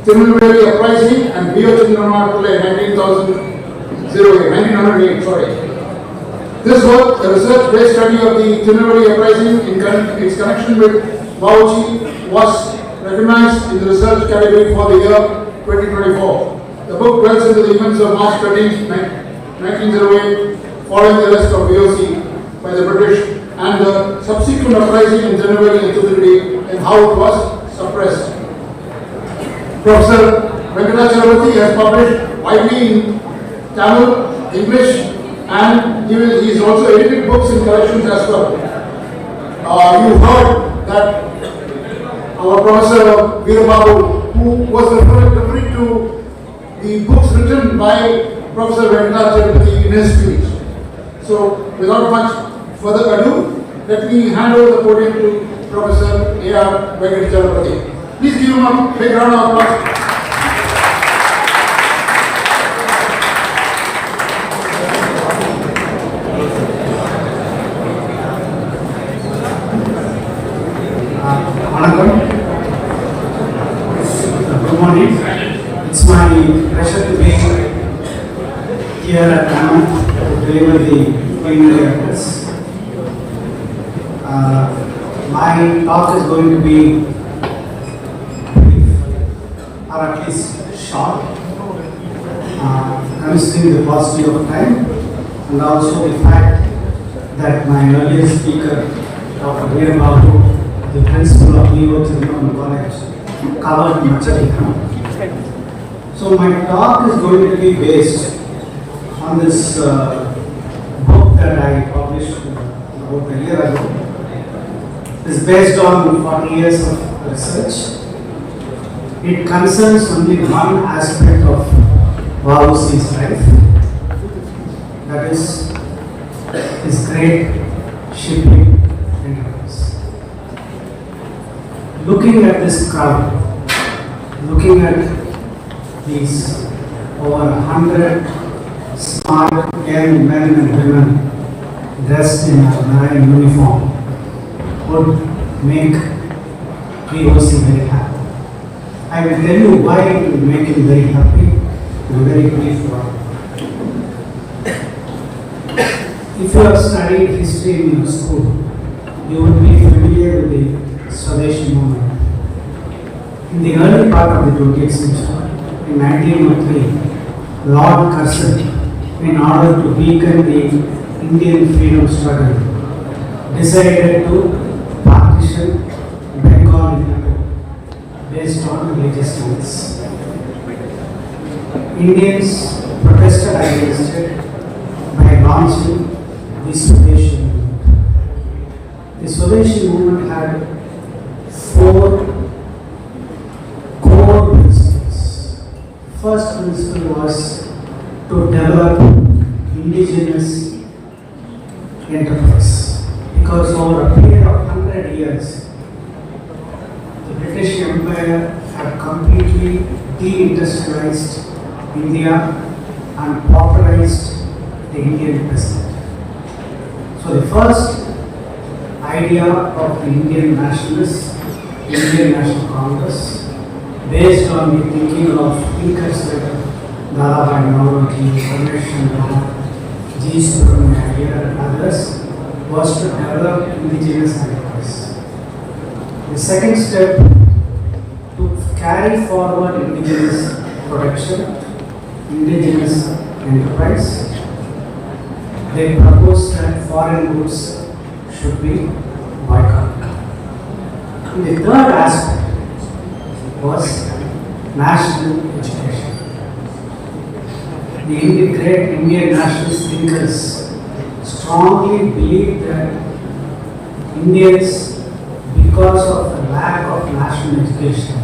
Tirunelveli Uprising and V.O.C. 1908. This work, a research-based study of the Tirunelveli Uprising in its connection with V.O.C. was recognized in the research category for the year 2024. The book dwells into the events of March 13, 1908, following the arrest of V.O.C. by the British and the subsequent uprising in Tirunelveli and Thoothukudi and how it was suppressed. Professor Venkatacharapati has published widely in Tamil, English, and he is also edited books in collections as well. You heard that our Professor Veerababu, who was referring to the books written by Professor Venkatacharapati in his speech. So, without much further ado, let me hand over the podium to Professor A.R. Venkatacharapati. Please give him a big round of applause. Good morning. It's my pleasure to be here at Amet to deliver the plenary address. My talk is going to be brief, or at least short, considering the paucity of time and also the fact that my earlier speaker, Dr. Veerababu, the principal of V.O.C. College, covered much of it. So my talk is going to be based on this book that I published about a year ago. It's based on 40 years of research. It concerns only one aspect of V.O.C.'s life, that is his great shipping enterprise. Looking at this crowd, looking at these over 100 smart young men and women dressed in a marine uniform would make V.O.C. very happy. I will tell you why it will make him very happy in a very brief way. If you have studied history in your school, you would be familiar with the Swadeshi movement. In the early part of the 20th century, in 1903, Lord Curzon, in order to weaken the Indian freedom struggle, decided to partition Bengal into two based on religious lines. Indians protested against it by launching the Swadeshi movement. The Swadeshi movement had 4 core principles. First principle was to develop indigenous enterprise, because over a period of 100 years, the British Empire had completely deindustrialized India and pauperized the Indian peasant. So the first idea of the Indian nationalists, Indian National Congress, based on the thinking of thinkers like Dadabhai Naoroji, Ramesh Chandra, G. Subramania Iyer and others, was to develop indigenous enterprise. The second step, to carry forward indigenous production, indigenous enterprise, they proposed that foreign goods should be boycotted. And the third aspect was national education. The great Indian nationalist thinkers strongly believed that Indians, because of the lack of national education,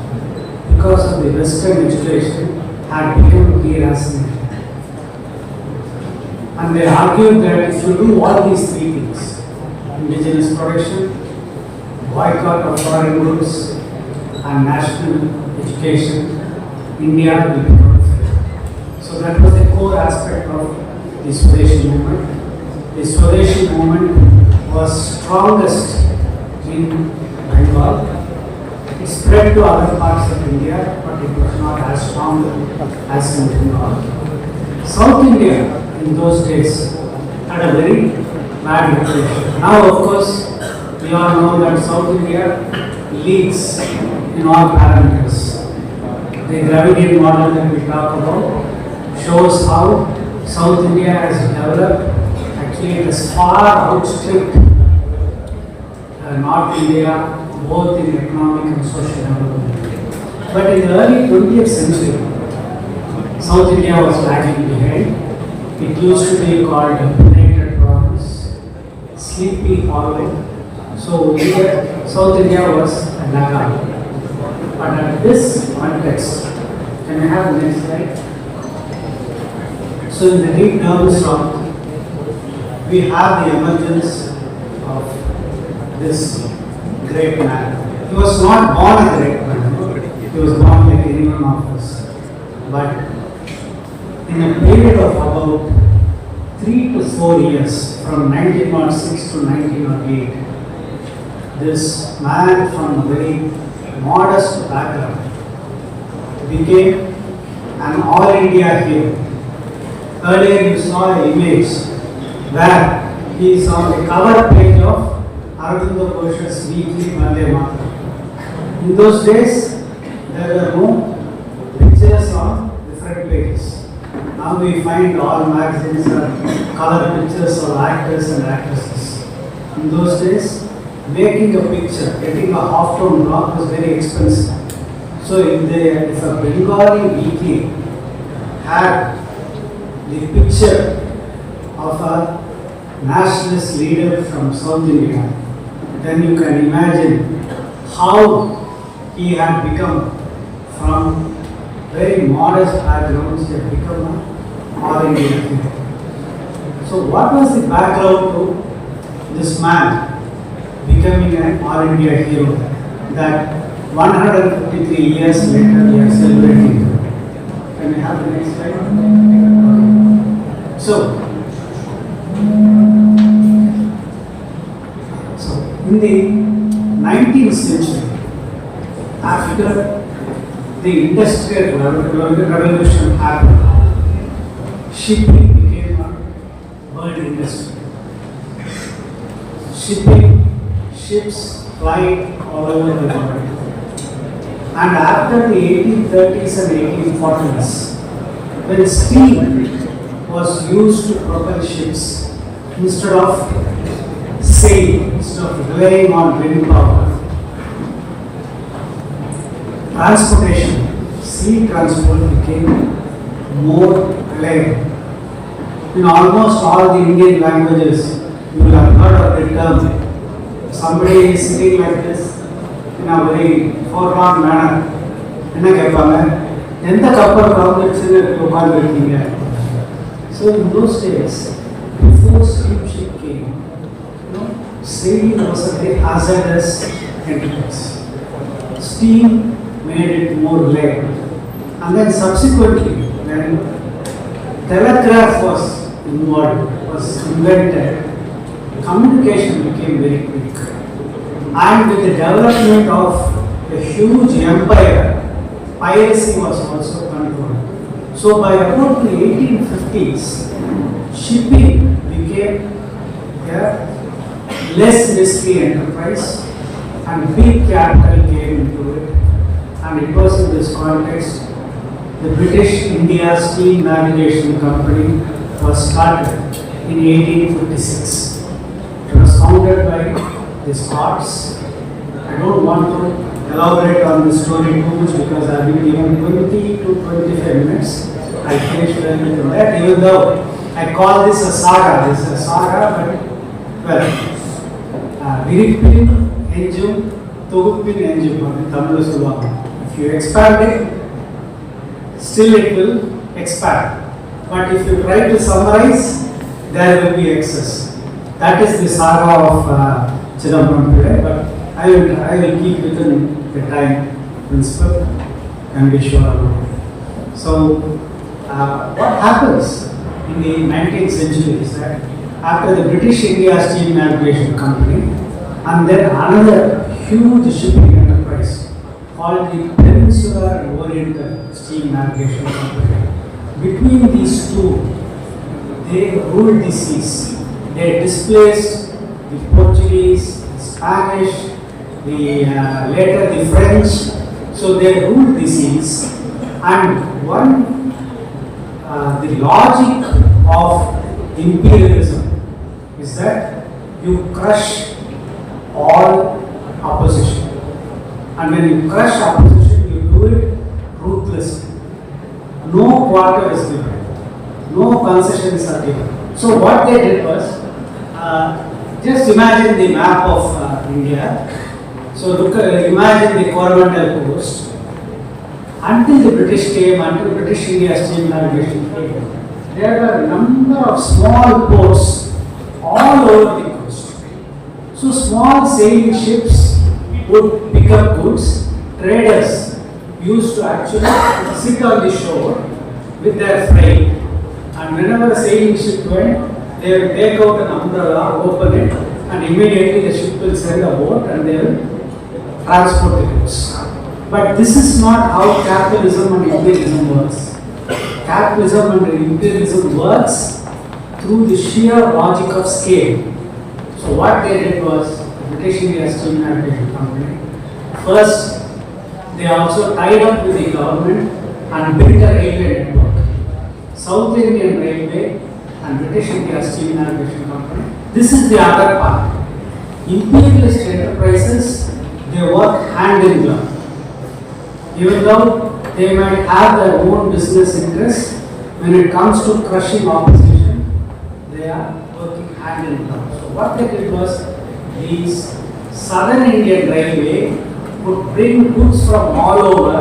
because of the Western education, had become deracinated. And they argued that if you do all these 3 things, indigenous production, boycott of foreign goods, and national education, India will become free. So that was the core aspect of the Swadeshi movement. The Swadeshi movement was strongest in Bengal. It spread spread to other parts of India, but it was not as strong as in Bengal. South India in those days had a very bad reputation. Now, of course, we all know that South India leads in all parameters. The gravity model that we talk about shows how South India has developed. Actually, it has far outstripped North India, both in economic and social development. But in the early 20th century, South India was lagging behind. It used to be called United Province, Sleepy Hollow. So here, South India was a laggard. But at this context, can I have the next slide? So in the deep urban south, we have the emergence of this great man. He was not born a great man. He was born like any one of us. But in a period of about 3 to 4 years, from 1906 to 1908, this man from a very modest background became an all India hero. Earlier you saw an image where he is on the cover page of Aravind Ghosh's weekly Vande Mataram. In those days, there were no pictures on different pages. Now we find all magazines are color pictures of actors and actresses. In those days, making a picture, getting a half-tone block was very expensive. So if a Bengali weekly had the picture of a nationalist leader from South India, then you can imagine how he had become from very modest backgrounds. He had become an all India hero. So what was the background to this man becoming an all India hero that 153 years later we are celebrating? Can we have the next slide? So in the 19th century, after the industrial revolution happened, shipping became a world industry. Ships fly all over the world. And after the 1830s and 1840s, when steam was used to propel ships, instead of sailing, instead of relying on wind power, transportation, sea transport became more reliable. In almost all the Indian languages, you will have heard of the term. Somebody is sitting like this in a very forlorn manner. என்ன கேட்பாங்க, எந்த கப்பல் கவுந்துச்சுன்னு உட்கார்ந்துருக்கீங்க? So in those days, before steamship came, sailing was a very hazardous enterprise. Steam made it more reliable. And then subsequently, when telegraph was invented, communication became very quick. And with the development of a huge empire, piracy was also controlled. So by about the 1850s, shipping became a less risky enterprise and big capital came into it. And it was in this context the British India Steam Navigation Company was started in 1856. It was founded by the Scots. I don't want to elaborate on this story too much because I have been given 20 to 25 minutes. I finished early with that, even though I call this a saga. This is a saga, but well, Viripin Enjum, Togupin Enjum, Tamil Suvama. If you expand it, still it will expand. But if you try to summarize, there will be excess. That is the saga of Chidambaram Pillai, but I will keep within the time principle and be sure about it. So, what happens in the 19th century is that after the British India Steam Navigation Company and then another huge shipping enterprise called the Peninsular and Oriental Steam Navigation Company. Between these two, they ruled the seas. They displaced the Portuguese, the Spanish, later the French. So they ruled the seas. And the logic of imperialism is that you crush all opposition. And when you crush opposition, you do it ruthlessly. No quarter is given. No concessions are given. So what they did was, just imagine the map of India. So imagine the Coromandel coast. Until the British came, until British India Steam Navigation came, there were a number of small ports all over the coast. So small sailing ships would pick up goods. Traders used to actually sit on the shore with their freight, and whenever a sailing ship went, they will take out an umbrella, open it, and immediately the ship will send a boat and they will transport the goods. But this is not how capitalism and imperialism works. Capitalism and imperialism works through the sheer logic of scale. So what they did was, the British India Steam Navigation Company, first they also tied up with the government and built a railway network. South Indian Railway and British India Steam Navigation Company. This is the other part. Imperialist enterprises, they work hand in glove. Even though they might have their own business interests, when it comes to crushing opposition, they are working hand in glove. So what they did was, these Southern Indian Railway would bring goods from all over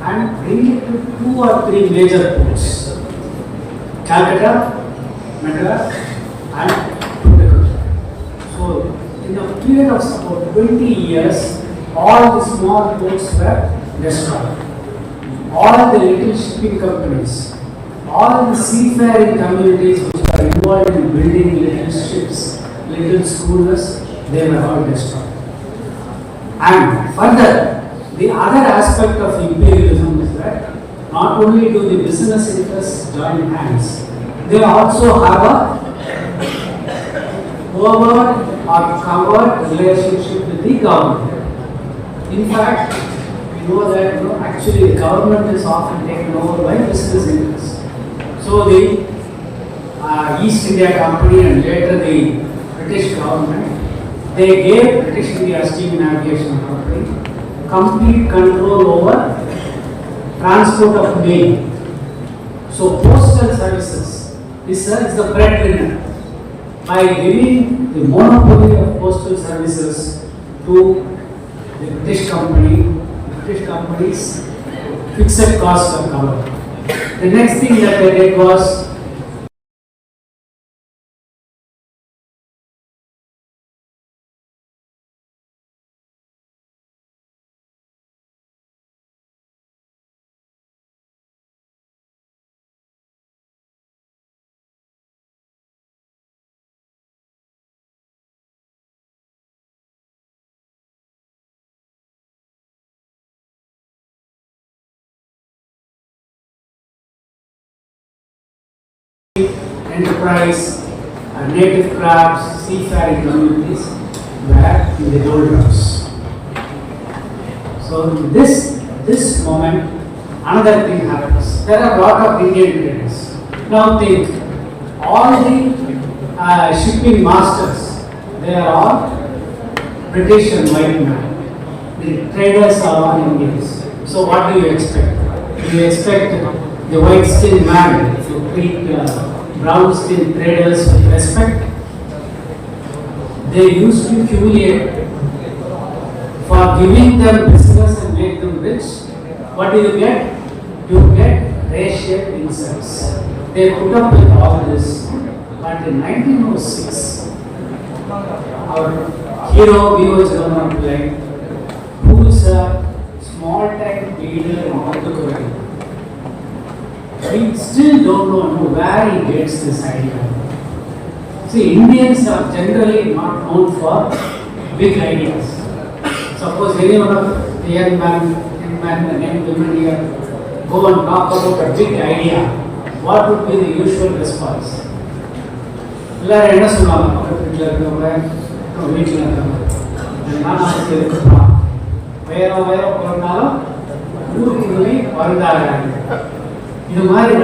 and bring it to 2 or 3 major ports: Calcutta, Madras, and Tuticorin. So in a period of about 20 years, all the small ports were destroyed. All the little shipping companies, all the seafaring communities which are involved in building little ships, little schooners, they were all destroyed. And further, the other aspect of imperialism is that not only do the business interests join hands, they also have a overt or covert relationship with the government. In fact, we know that actually the government is often taken over by business interests. So the East India Company and later the British government, they gave British India Steam Navigation Company complete control over transport of mail. So postal services is the breadwinner. By giving the monopoly of postal services to the British company, British companies fixed costs are covered. The next thing that they did was, enterprise, native crafts, seafaring communities were in the doldrums. So this moment, another thing happens. There are a lot of Indian traders. Now think, all the shipping masters, they are all British and white men. The traders are all Indians. So what do you expect? Do you expect the white-skinned man to treat brown-skinned traders with respect? They used to humiliate for giving them business and make them rich. What do you get? You get racial insults. They put up with all this. But in 1906, our hero V.O.C, who is a small-time leader in Tuticorin, we still don't know where he gets this idea. See, Indians are generally not known for big ideas. Suppose any one of the young man, and young women here go and talk about a big idea, what would be the usual response? எல்லாரும் என்ன சொல்லுவாங்க? பக்கத்து வீட்டில் இருக்கிறவங்க, வீட்டில் இருக்கிறவங்க, நான் நமக்கு இருக்குப்பா, உயரம் போனாலும் ஊருக்கு போய் வருந்தாங்க. இது மாதிரி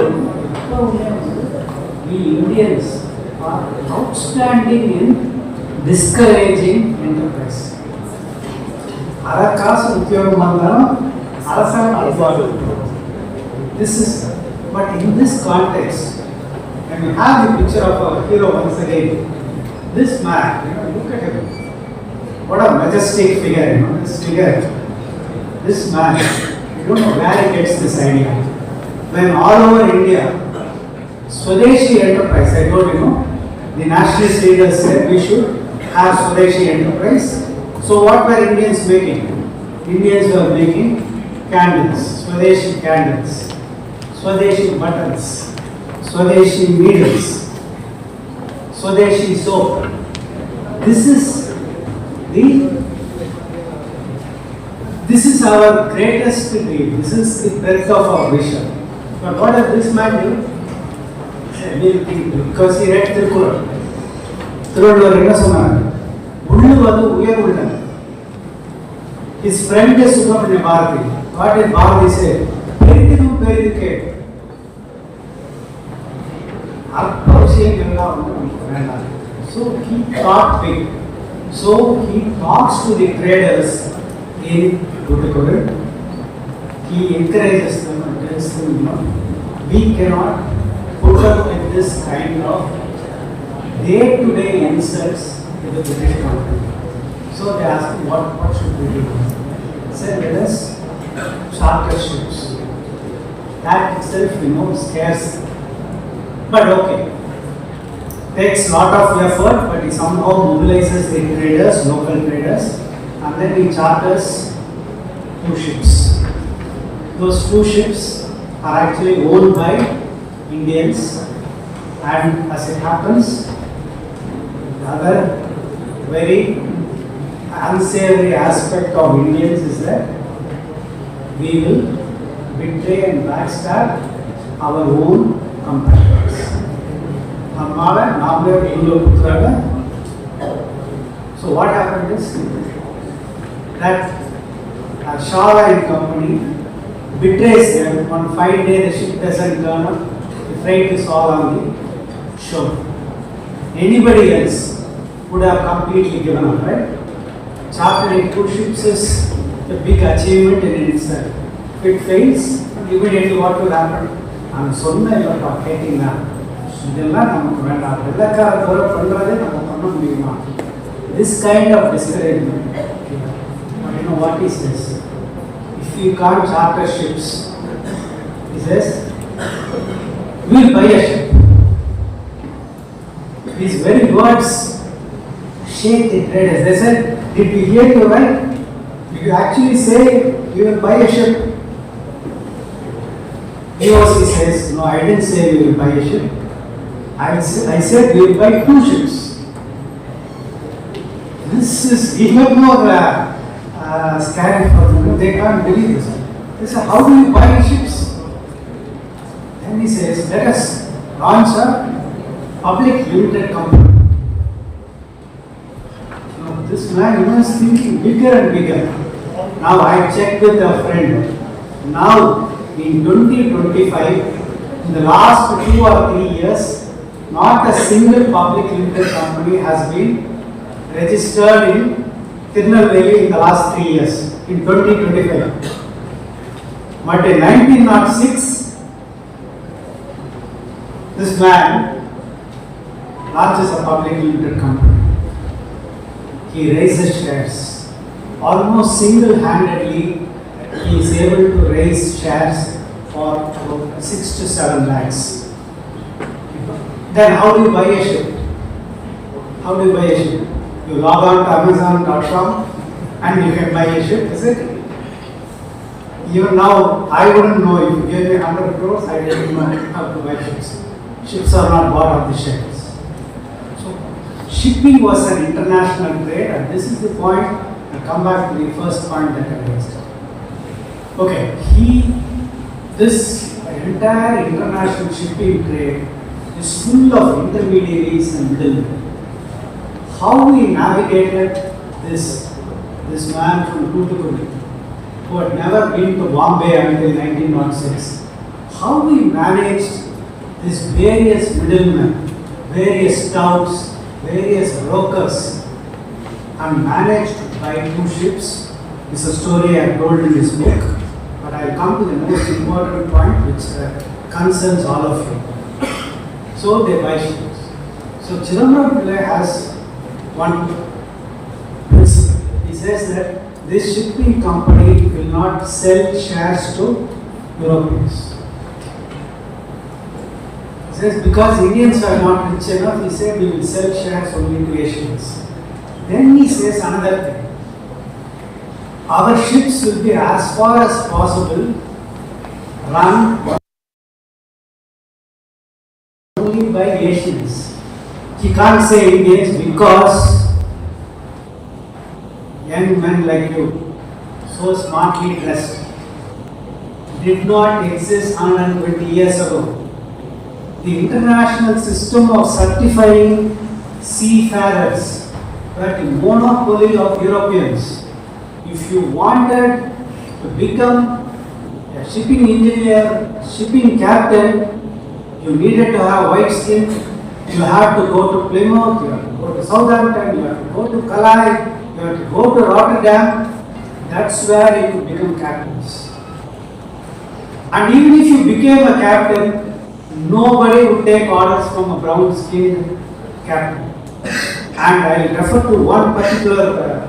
we Indians are outstanding in discouraging enterprise. அரக்காசு உத்தியோகம் வந்தாலும் அரசாங்கம். This is, but in this context, when we have the picture of our hero once again, this man, look at him. What a majestic figure, this figure. This man, you don't know where he gets this idea. When all over India, Swadeshi enterprise, I told you, the nationalist leaders said we should have Swadeshi enterprise. So what were Indians making? Indians were making candles, Swadeshi candles, Swadeshi buttons, Swadeshi needles, Swadeshi soap. This is our greatest dream. This is the breadth of our vision. But what does this man do? Because he read the Quran. Thiruvalluvar என்ன சொன்னார்? உள்ளுவது உயர் உள்ளது. His friend is Subramanya Bharati. What did Bharati say? பெரிதும் பெரிது கேள். அற்ப விஷயங்கள் எல்லாம் வேண்டாம். So he thought big. So he talks to the traders in Tuticorin. He encourages them and tells them, we cannot put up with this kind of day-to-day insults to the British company. So they asked him, what should we do? He said, let us charter ships. That itself, scares them. But okay, takes lot of effort, but he somehow mobilizes the traders, local traders, and then he charters 2 ships. Those 2 ships are actually owned by Indians, and as it happens, the other very unsavory aspect of Indians is that we will betray and backstab our own competitors. So what happened is that Shah and company betrays them. On 5 days the ship doesn't turn up, the freight is all on the shore. Anybody else would have completely given up, right? Chartering 2 ships is a big achievement in itself. If it fails, immediately what will happen? I'm sorry, I'm not taking that. This kind of discouragement. But you know what he says? If you can't charter ships, he says, we'll buy a ship. These very words shake the traders. They said, did we hear you right? Did you actually say you will buy a ship? V.O.C says, no, I didn't say we will buy a ship. I said we will buy 2 ships. This is even more scary for them. They can't believe this. They say, how do you buy ships? Then he says, let us launch a public limited company. Now, this man is thinking bigger and bigger. Now I checked with a friend. Now in 2025, in the last 2 or 3 years, not a single public limited company has been registered in Tirunelveli in the last 3 years, in 2025. But in 1906, this man launches a public limited company. He raises shares. Almost single-handedly, he is able to raise shares for about 6 to 7 lakhs. Then how do you buy a ship? How do you buy a ship? You log on to Amazon.com and you can buy a ship, is it? Even now, I wouldn't know. If you gave me 100 crores, I didn't know how to buy ships. Ships are not bought off the shelves. So, shipping was an international trade, and this is the point. I'll come back to the first point that I raised. Okay, this entire international shipping trade is full of intermediaries and middlemen. How we navigated this man from Tuticorin, who had never been to Bombay until 1906, how we managed these various middlemen, various touts, various brokers, and managed to buy 2 ships is a story I have told in this book. But I will come to the most important point which concerns all of you. So they buy ships. So Chidambaram Pillai has one principle. He says that this shipping company will not sell shares to Europeans. He says because Indians are not rich enough, he said we will sell shares only to Asians. Then he says another thing. Our ships will be as far as possible run only by Asians. He can't say Indians because young men like you, so smartly dressed, did not exist 120 years ago. The international system of certifying seafarers were the monopoly of Europeans. If you wanted to become a shipping engineer, shipping captain, you needed to have white skin. You had to go to Plymouth, you had to go to Southampton, you had to go to Calais, you had to go to Rotterdam. That's where you could become captains. And even if you became a captain, nobody would take orders from a brown-skinned captain. And I will refer to one particular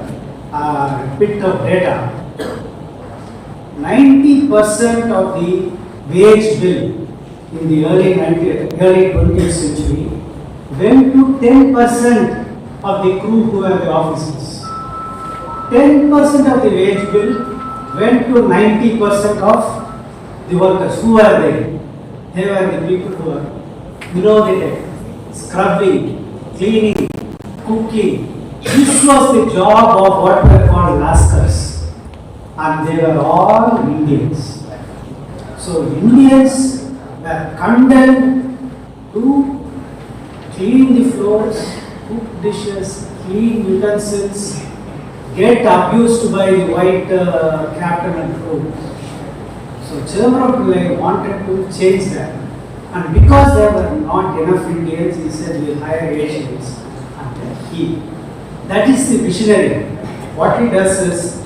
bit of data. 90% of the wage bill in the early 20th century went to 10% of the crew who were the officers. 10% of the wage bill went to 90% of the workers. Who were they? They were the people who were scrubbing, cleaning, cooking. This was the job of what were called lascars, and they were all Indians. So Indians were condemned to clean the floors, cook dishes, clean utensils, get abused by the white captain and crew. So Chidambaram Pillai wanted to change that. And because there were not enough Indians, he said we will hire Asians. And that is the visionary. What he does is,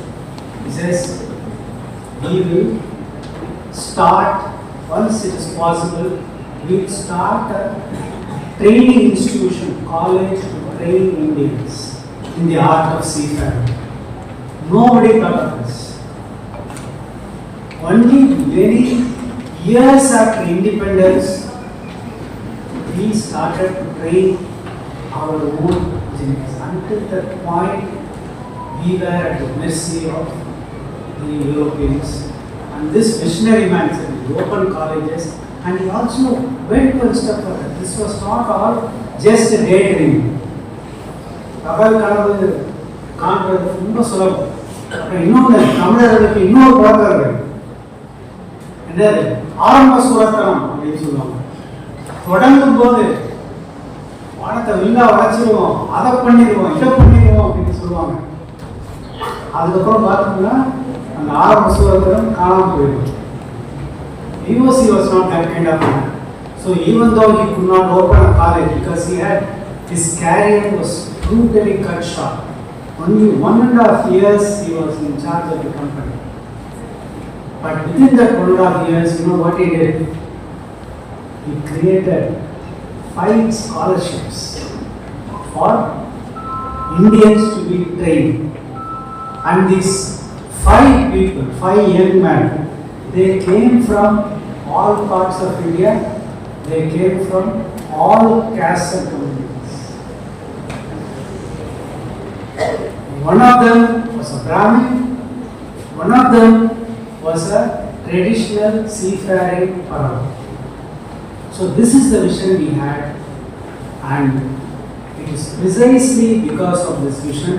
he says, we will start, once it is possible, we will start a training institution, college to train Indians in the art of seafaring. Nobody thought of this. Only many years after independence, we started to train our own engineers. Until that point, we were at the mercy of the Europeans. And this visionary man said, he opened colleges, and he also went one step further. This was not all just a daydream. பகல் கனவு காண்றது ரொம்ப சுலபம். இன்னொன்று தமிழர்களுக்கு இன்னொரு பழக்கம் இருக்கு. என்னது? ஆரம்ப சுரத்தனம் அப்படின்னு சொல்லுவாங்க. தொடங்கும் போது வானத்தை வில்லா வளைச்சிருவோம், அதை பண்ணிடுவோம், இதை பண்ணிடுவோம் அப்படின்னு சொல்லுவாங்க. அதுக்கப்புறம் பார்த்தோம்னா அந்த ஆரம்ப சுரத்தனம் காணாமல் போயிடும். V.O.C was not that kind of man. So even though he could not open a college because his career was brutally cut short. Only 1.5 years he was in charge of the company. But within that 1.5 years, you know what he did? He created 5 scholarships for Indians to be trained. And these 5 people, 5 young men, they came from all parts of India. They came from all castes and communities. One of them was a Brahmin, one of them was a traditional seafaring Parab. So this is the vision we had, and it is precisely because of this vision.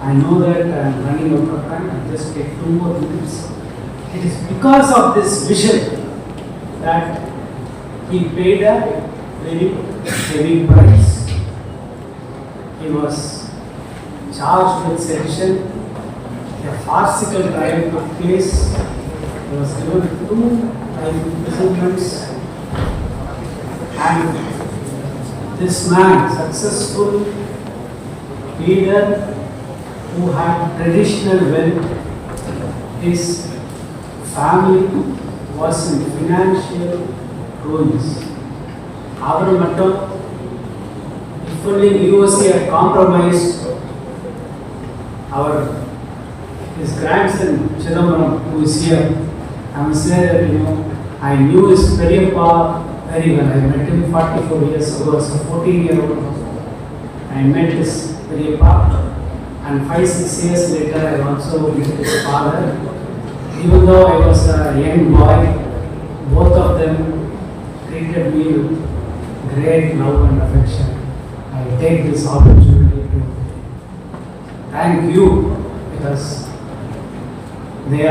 I know that I am running out of time. I'll just take 2 more minutes. It it is because of this vision that he paid a very heavy price. He was charged with sedition. A farcical trial took place. He was given 2 life imprisonments. And this man, successful leader who had traditional wealth, his family was in financial ruins. Avru mattum, if only V.O.C had compromised his grandson Chidambaram, who is here, I must say that I knew his Periyappa very well. I met him 44 years ago as a 14-year-old. I met his Periyappa, and 5-6 years later I also met his father. Even though I was a young boy, both of them treated me with great love and affection. I take this opportunity to thank you, because they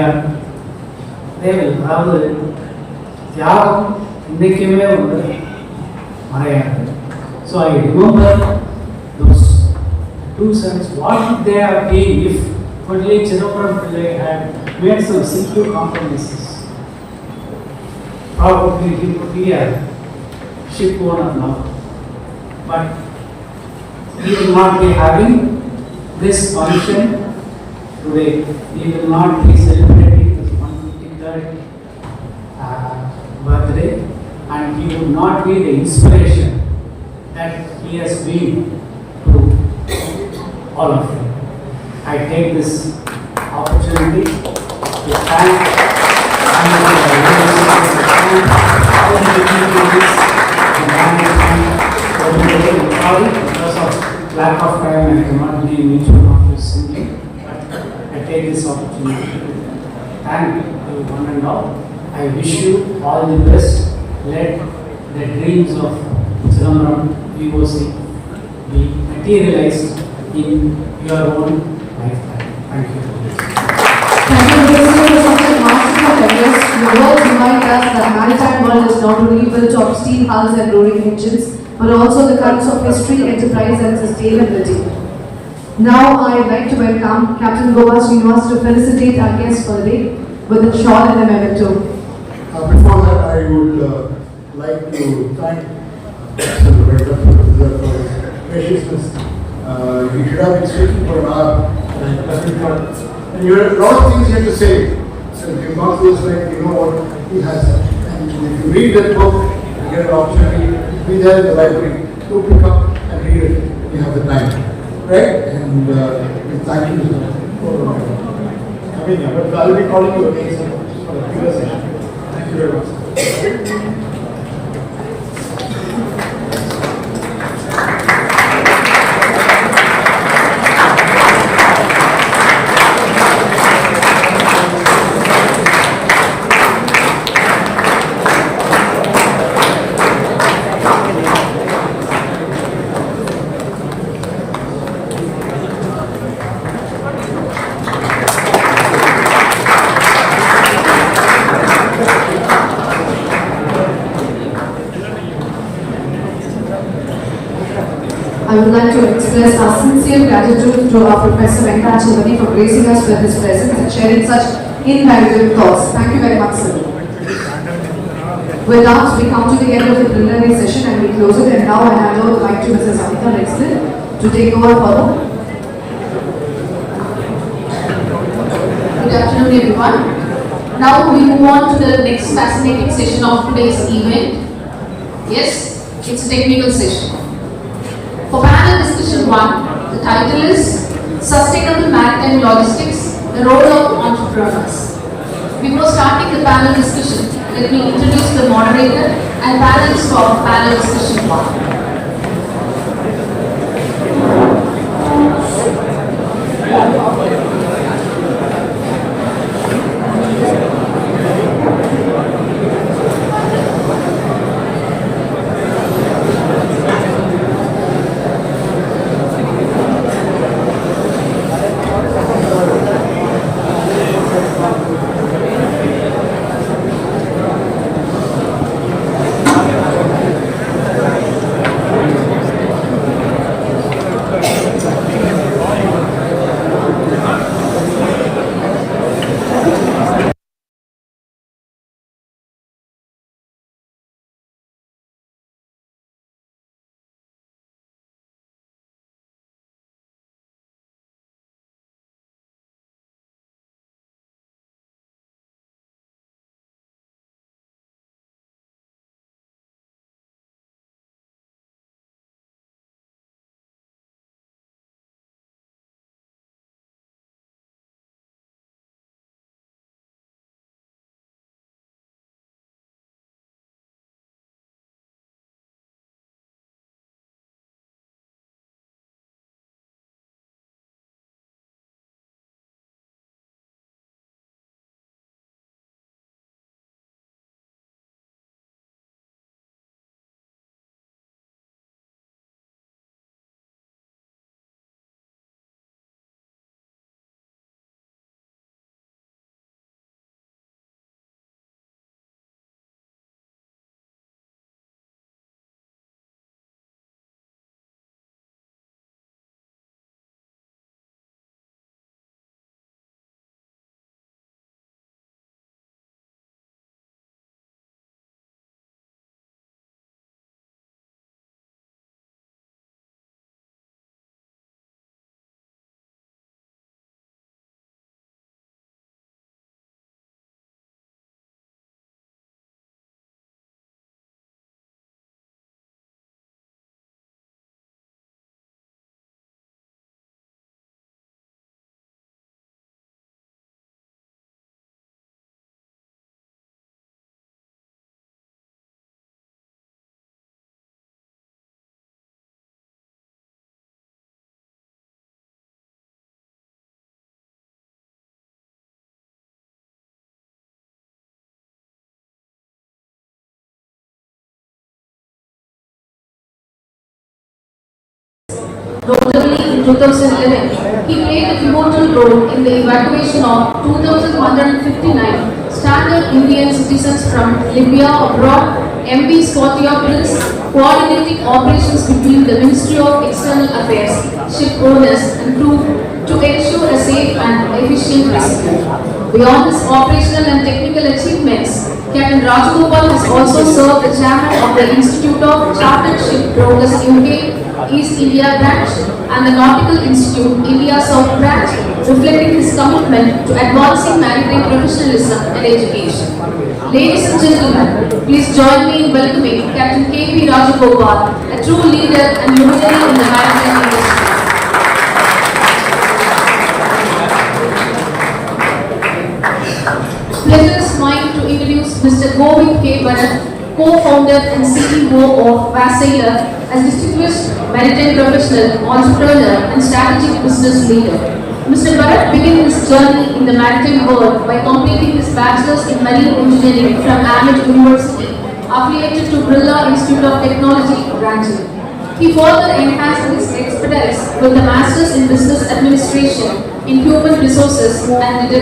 will அதாவது தியாகம் இன்னைக்குமே மறையாது. So I remember those 2 sons, what they have been if only Chidambaram Pillai had made some simple compromises. Probably he would be a ship owner now, but he will not be having this function today. He will not be celebrating his 153rd birthday, and he would not be the inspiration that he has been to all of you. I take this opportunity to thank because of lack of time I cannot give each one of you simply, but I take this opportunity to thank you one and all. I wish you all the best. Let the dreams of Chidambaram V.O.C be materialized in your own lifetime. Thank you. Thank you, Mr. for such a masterful address. Your words remind us that maritime world is not only built of steel hulls and roaring engines, but also the currents of history, enterprise and sustainability. Now I'd like to welcome Captain V.O.C to felicitate our guests for the day with a shawl and a memento. Before that, I would like to thank Mr. Director for his graciousness. He should have been speaking for an hour, and you have a lot of things you have to say. So if you've gone through this, you know what he has. And if you read that book, you get an opportunity to be there in the library, to pick up and read it. You have the time, right? And thank you for coming here. But I'll be calling you again for the previous session. Thank you very much. I would like to express our sincere gratitude to our Professor Venkatachalani for gracing us with his presence and sharing such invaluable thoughts. Thank you very much, sir. With that, we come to the end of the preliminary session and we close it, and now I hand over the mic to Mrs. Amita Rexton to take over further. Good afternoon, everyone. Now we move on to the next fascinating session of today's event. Yes, it's a technical session. For panel discussion 1, the title is Sustainable Maritime Logistics, the Role of Entrepreneurs. Before starting the panel discussion, let me introduce the moderator and panelists for panel discussion 1. Notably, in 2011, he played a pivotal role in the evacuation of 2,159 standard Indian citizens from Libya abroad, MV Scotiapolis, coordinating operations between the Ministry of External Affairs, ship owners and crew to ensure a safe and efficient rescue. Beyond his operational and technical achievements, Captain Rajagopal has also served the chairman of the Institute of Chartered Shipbrokers UK East India Branch and the Nautical Institute India South Branch, reflecting his commitment to advancing maritime professionalism and education. Ladies and gentlemen, please join me in welcoming Captain K.P. Rajagopal, a true leader and luminary in the maritime industry. Pleasure is mine to introduce Mr. Govind K. Bharat, co-founder and CEO of V.O.C, as distinguished maritime professional, entrepreneur and strategic business leader. Mr. Bharat began his journey in the maritime world by completing his bachelor's in marine engineering from Amet University, affiliated to Birla Institute of Technology, Ranchi. He further enhanced his expertise with a master's in business administration in human resources and the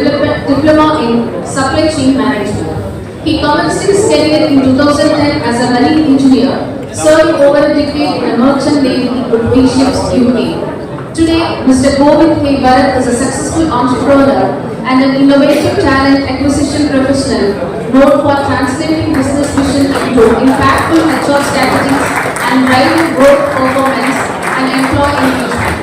diploma in supply chain management. He commenced his career in 2010 as a marine engineer, serving over a decade in a merchant navy with V.ships UK. Today, Mr. Govind K. Bharat is a successful entrepreneur and an innovative talent acquisition professional known for translating business vision into impactful HR strategies and driving growth performance and employee engagement.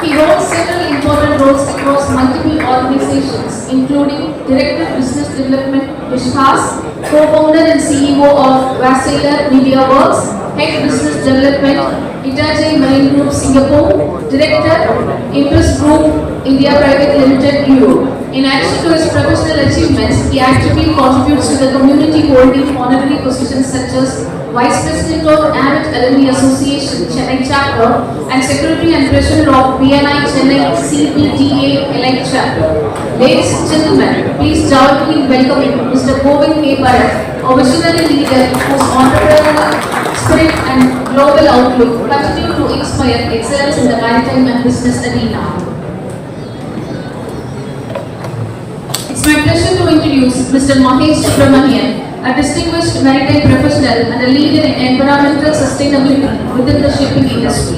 He holds several important roles across multiple organizations, including Director of Business Development, Vishwas, co-founder and CEO of V.O.C Media Works, Head Business Development, Itachi Marine Group Singapore, Director, Impress Group India Private Limited Europe. In addition to his professional achievements, he actively contributes to the community holding honorary positions such as Vice President of Amet Alumni Association Chennai Chapter and Secretary and Treasurer of BNI Chennai CPTA Elite Chapter. Ladies and gentlemen, please join me in welcoming Mr. Govind K. Bharat, a visionary leader whose entrepreneurial spirit and global outlook continue to inspire excellence in the maritime and business arena. It's my pleasure to introduce Mr. Mahesh Subramanian, a distinguished maritime professional and a leader in environmental sustainability within the shipping industry.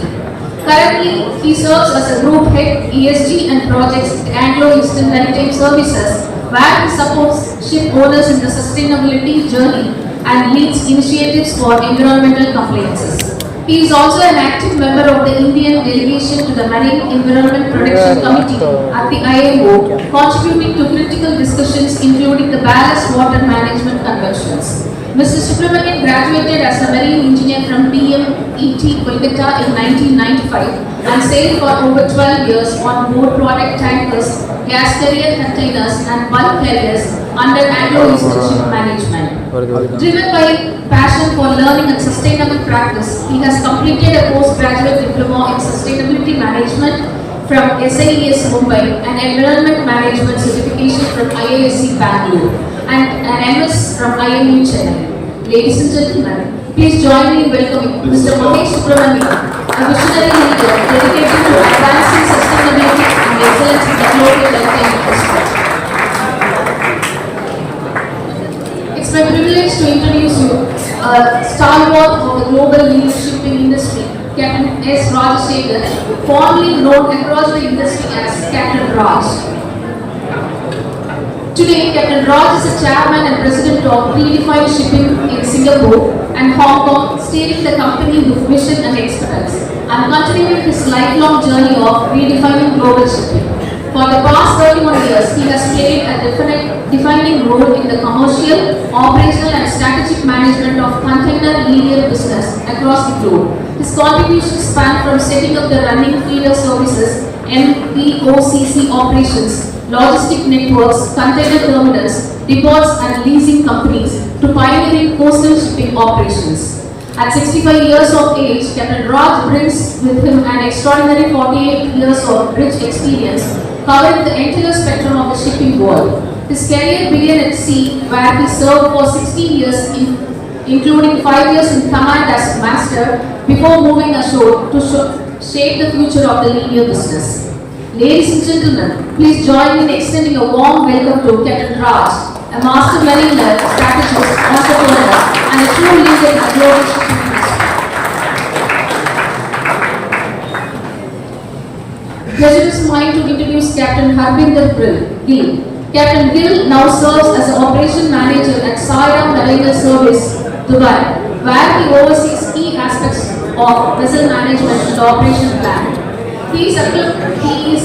Currently, he serves as a group head ESG and projects at Anglo-Eastern Maritime Services, where he supports ship owners in the sustainability journey and leads initiatives for environmental compliances. He is also an active member of the Indian delegation to the Marine Environment Protection Committee at the IMO, contributing to critical discussions including the ballast water management conventions. Mr. Subramanian graduated as a marine engineer from PMET Kolkata in 1995 and sailed for over 12 years on board product tankers, gas carrier containers and bulk carriers under Anglo-Eastern Ship Management. Driven by passion for learning and sustainable practice, he has completed a postgraduate diploma in sustainability management from SIES Mumbai and environment management certification from IISc Bangalore and an MS from IMU Chennai. Ladies and gentlemen, please join me in welcoming Mr. Mahesh Subramanian, a visionary leader dedicated to advancing sustainability and excellence in the global maritime industry. It's my privilege to introduce you a stalwart of the global leadership in industry, Captain S. Rajashekhar, formerly known across the industry as Captain Raj. Today, Captain Raj is the chairman and president of Redefine Shipping in Singapore and Hong Kong, steering the company with vision and expertise, and continuing his lifelong journey of redefining global shipping. For the past 31 years, he has played a defining role in the commercial, operational and strategic management of container linear business across the globe. His contributions span from setting up the running feeder services, V.O.C operations, logistic networks, container terminals, depots and leasing companies to pioneering coastal shipping operations. At 65 years of age, Captain Raj brings with him an extraordinary 48 years of rich experience covering the entire spectrum of the shipping world. His career began at sea, where he served for 16 years, including 5 years in command as master, before moving ashore to shape the future of the linear business. Ladies and gentlemen, please join me in extending a warm welcome to Captain Raj, a master mariner, strategist, entrepreneur, and a true leader in the global shipping industry. Pleasure is mine to introduce Captain Harbinder Gill. Captain Gill now serves as an operation manager at Saira Marina Service, Dubai, where he oversees key aspects of vessel management and operation plan. He is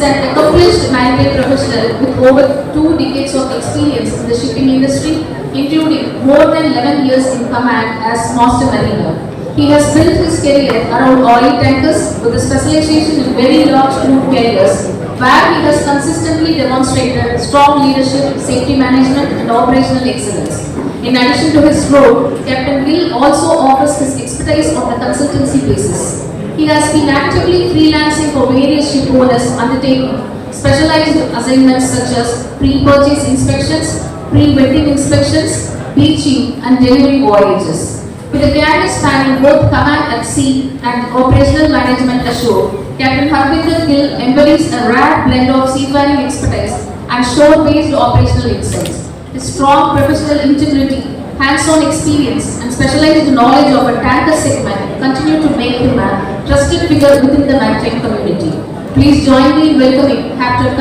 an accomplished maritime professional with over 2 decades of experience in the shipping industry, including more than 11 years in command as master mariner. He has built his career around oil tankers with a specialization in very large crude carriers, where he has consistently demonstrated strong leadership, safety management, and operational excellence. In addition to his role, Captain Gill also offers his expertise on a consultancy basis. He has been actively freelancing for various ship owners, undertaking specialized assignments such as pre-purchase inspections, pre-wedding inspections, beaching, and delivery voyages. With a career spanning both command at sea and operational management ashore, Captain Harbinder Gill embodies a rare blend of seafaring expertise and shore-based operational insights. His strong professional integrity, hands-on experience, and specialized knowledge of a tanker segment continue to make him a trusted figure within the maritime community. Please join me in welcoming Captain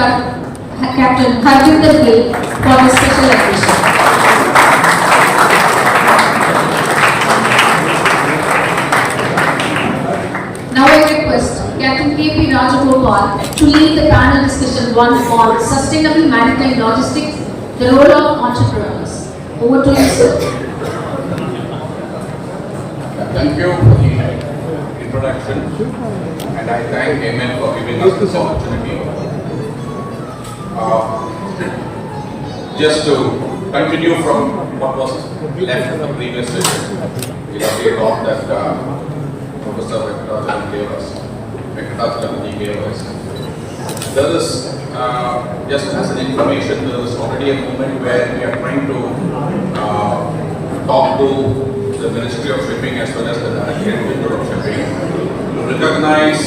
Harbinder Gill for this special occasion. Now I request Captain K.P. Rajagopal to lead the panel discussion 1 on sustainable maritime logistics, the role of entrepreneurs. Over to you, sir. Thank you for the introduction, and I thank Amet for giving us this opportunity. Just to continue from what was left in the previous session, we thought that Professor Venkatachalam gave us. There is, just as an information, there is already a movement where we are trying to talk to the Ministry of Shipping as well as the Directorate of Shipping to recognize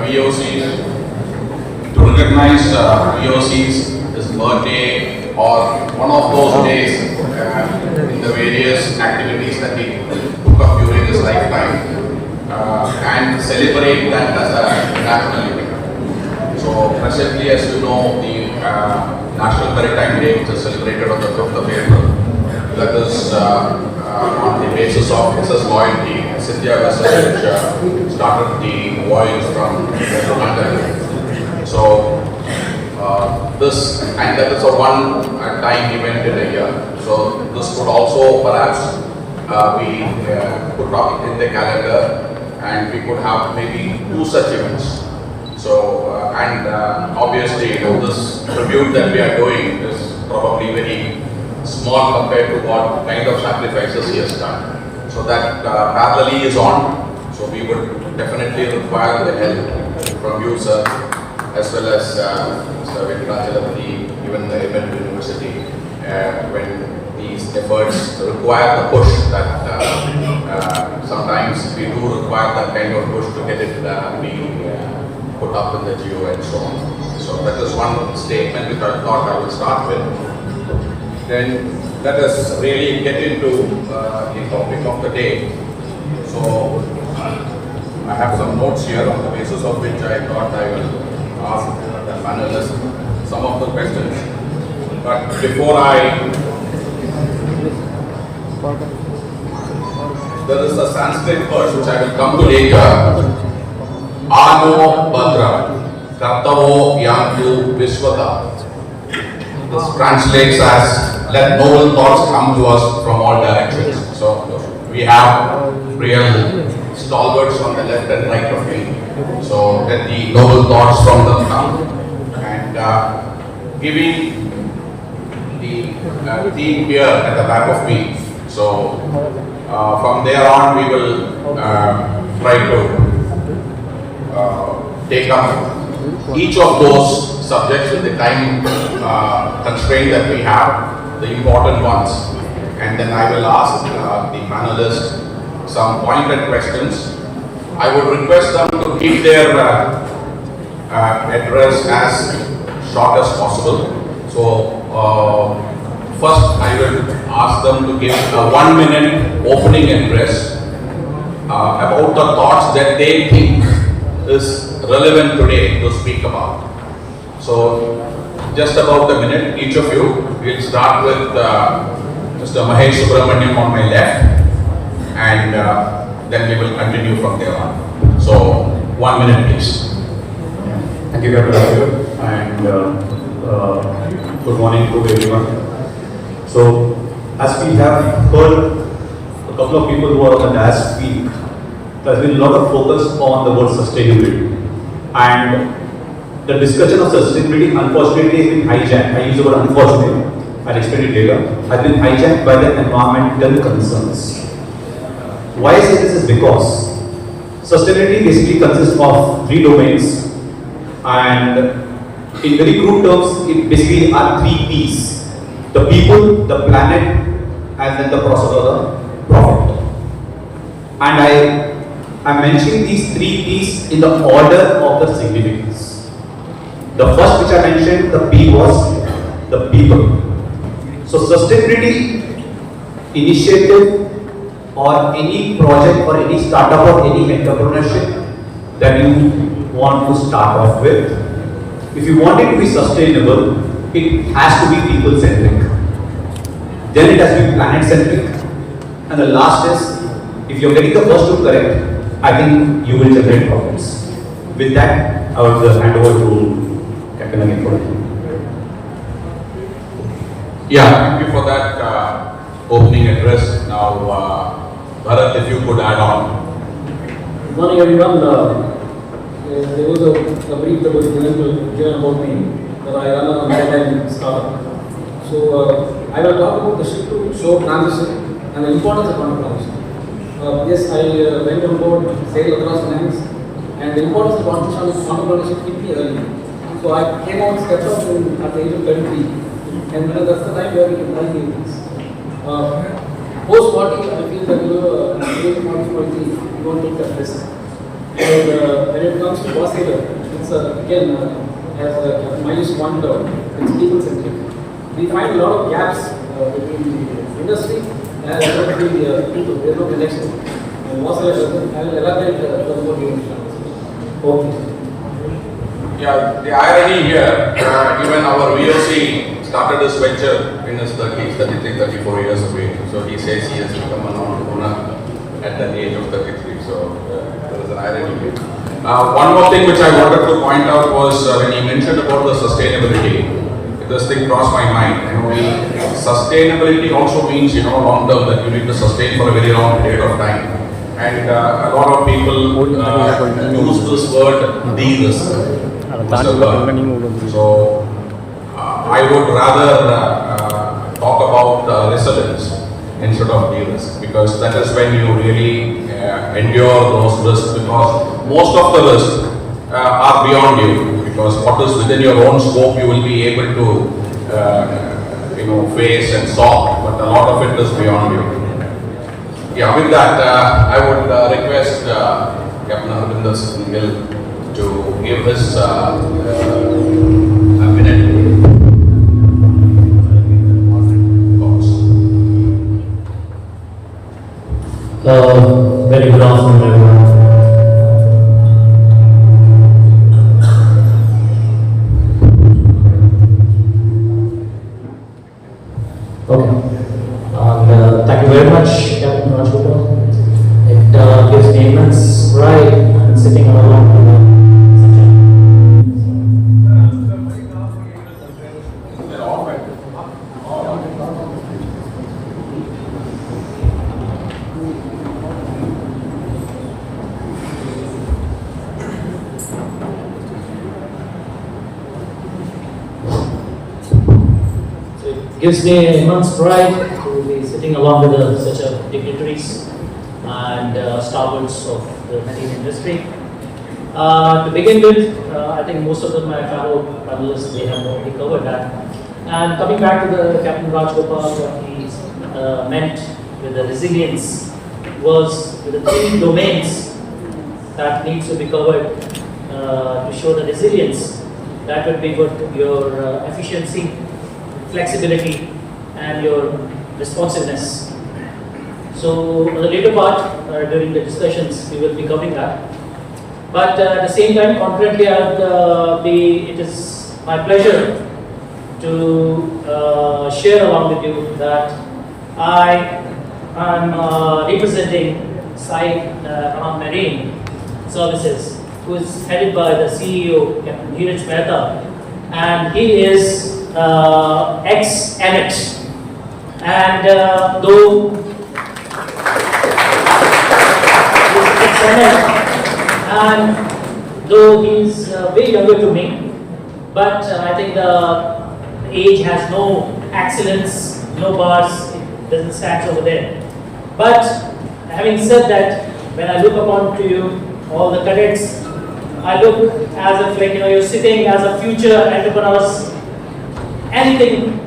V.O.C. V.O.C's his birthday or one of those days in the various activities that he took up during his lifetime and celebrate that as a national event. So presently, as you know, the National Maritime Day, which is celebrated on the 5th of April, that is on the basis of excess loyalty. Cynthia vessel which started the voyage from London. So and that is a one-time event in a year. So this could also perhaps we could drop it in the calendar, and we could have maybe 2 such events. So obviously, this tribute that we are doing is probably very small compared to what kind of sacrifices he has done. So that parallelly is on. So we would definitely require the help from you, sir, as well as Mr. Venkatachalam, even the Amet University, when these efforts require the push that sometimes we do require that kind of push to get it being put up in the geo and so on. So that is one statement which I thought I would start with. Then let us really get into the topic of the day. So I have some notes here on the basis of which I thought I will ask the panelists some of the questions. But before there is a Sanskrit verse which I will come to later. Ano Bhadra Kartavo Yantu Vishwata. This translates as let noble thoughts come to us from all directions. So we have real stalwarts on the left and right of me. So let the noble thoughts from them come. And giving the theme here at the back of me. So from there on we will try to take up each of those subjects with the time constraint that we have, the important ones, and then I will ask the panelists some pointed questions I would request them to keep their address as short as possible. So, first I will ask them to give a 1-minute opening address about the thoughts that they think is relevant today to speak about. So, just about a minute, each of you. We'll start with Mr. Mahesh Subramaniam on my left, and then we will continue from there on. So, 1 minute please. Thank you, Dr. Raju, and good morning to everyone. So, as we have heard a couple of people who are on the dais speak, there has been a lot of focus on the word sustainability. And the discussion of sustainability, unfortunately, has been hijacked. I use the word unfortunately, I'll explain it later, has been hijacked by the environmental concerns. Why I say this is because sustainability basically consists of 3 domains, and in very crude terms, it basically are 3 P's: the people, the planet, and then the process or the profit. And I'm mentioning these 3 P's in the order of the significance. The first which I mentioned, the P, was the people. So sustainability initiative or any project or any startup or any entrepreneurship that you want to start off with, if you want it to be sustainable, it has to be people centric. Then it has to be planet centric. And the last is, if you're getting the first 2 correct, I think you will generate profits. With that, I will hand over to Captain again for it. Yeah, thank you for that opening address. Now, Bharat, if you could add on. Good morning, everyone. There was a brief that was given about me that I run a maritime startup. So, I will talk about the ship to shore transition and the importance of entrepreneurship. Yes, I went on board, sailed across lands, and the importance of entrepreneurship hit me early. So I came out, stepped out at the age of 33, and that's the time where we can try new things. Post 40, I feel that age of 43, we won't take that risk. And when it comes to V.O.C, it's again, as Mahesh pointed out, it's people centric. We find a lot of gaps between the industry and the people. There's no connection. And V.O.C, I will elaborate further more. Okay. Yeah, the irony here, even our V.O.C started this venture in his 30s, 33, 34 years of age. So he says he has become an entrepreneur at the age of 33. So there is an irony here. One more thing which I wanted to point out was when he mentioned about the sustainability, this thing crossed my mind. Sustainability also means, long term, that you need to sustain for a very long period of time. And a lot of people use this word de-risk. So I would rather talk about resilience instead of de-risk, because that is when you really endure those risks, because most of the risks are beyond you, because what is within your own scope you will be able to face and solve, but a lot of it is beyond you. Yeah, with that, I would request Captain Arvinder Singh to give his minute thoughts. Very good afternoon, everyone. Okay. Thank you very much, Captain Rajgopal. It gives me immense pride and sitting along with gives me immense pride to be sitting along with such a dignitaries and stalwarts of the marine industry. To begin with, I think most of them, my fellow panelists, they have already covered that. And coming back to the Captain Rajgopal, what he meant with the resilience was with the 3 domains that needs to be covered to show the resilience. That would be good, your efficiency, flexibility, and your responsiveness. So, the later part, during the discussions, we will be covering that. But at the same time, concurrently, it is my pleasure to share along with you that I am representing Site Marine Services, who is headed by the CEO, Captain Mehta, and he is ex-Amet. And though he's ex-Amet, and though he's way younger to me, but I think the age has no excellence, no bars, it doesn't stand over there. But having said that, when I look upon to you, all the cadets, I look as if like, you're sitting as a future entrepreneurs, anything,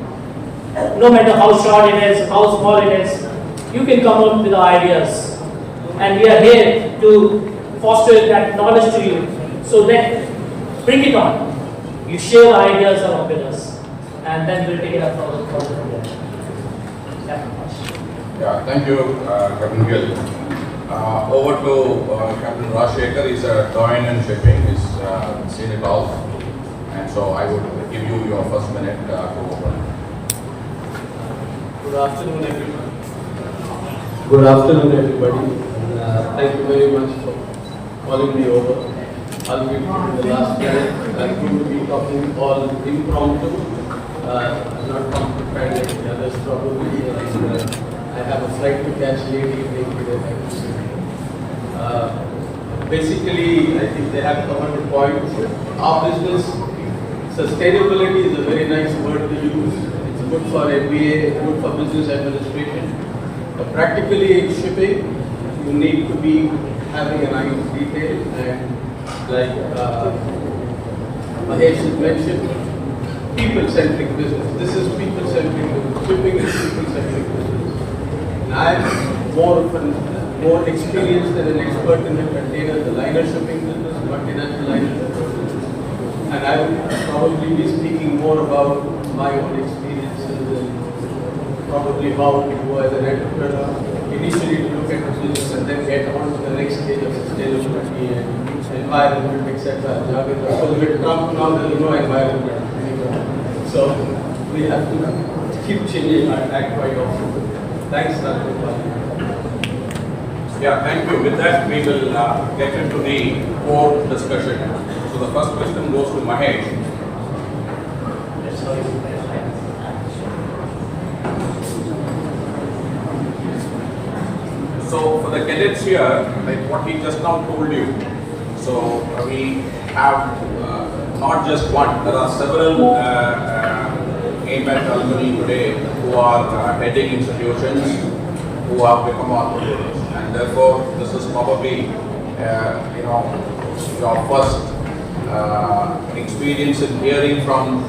no matter how short it is, how small it is, you can come up with the ideas. And we are here to foster that knowledge to you. So then, bring it on. You share ideas along with us. And then we'll take it up further from there. Yeah, thank you, Captain Gill. Over to Captain Rajshekhar. He's a doyen in shipping. He's seen it all. And so I would give you your first minute to open. Good afternoon, everyone. Good afternoon, everybody. And, thank you very much for calling me over. I'll be in the last minute. I'm going to be talking all impromptu. I'm not going to try like the others probably. I have a flight to catch late evening today. Basically, I think they have covered the points. Our business, sustainability is a very nice word to use. It's good for MBA, good for business administration. But practically in shipping, you need to be having an eye on detail, and like Mahesh has mentioned, people-centric business. This is people-centric business. Shipping is people-centric business. And I'm more experienced than an expert in the container, the liner shipping business, multinational liner shipping business. And I will probably be speaking more about my own experiences and probably how to go as an entrepreneur. Initially to look at the business and then get on to the next stage of sustainability and environment, etc. So with Trump now there is no environment anymore. So we have to keep changing our act quite often. Thanks, Dr. Yeah, thank you. With that, we will get into the core discussion. So the first question goes to Mahesh. So for the cadets here, like what he just now told you, so we have not just one, there are several Amet alumni today who are heading institutions who have become entrepreneurs, and therefore this is probably your first experience in hearing from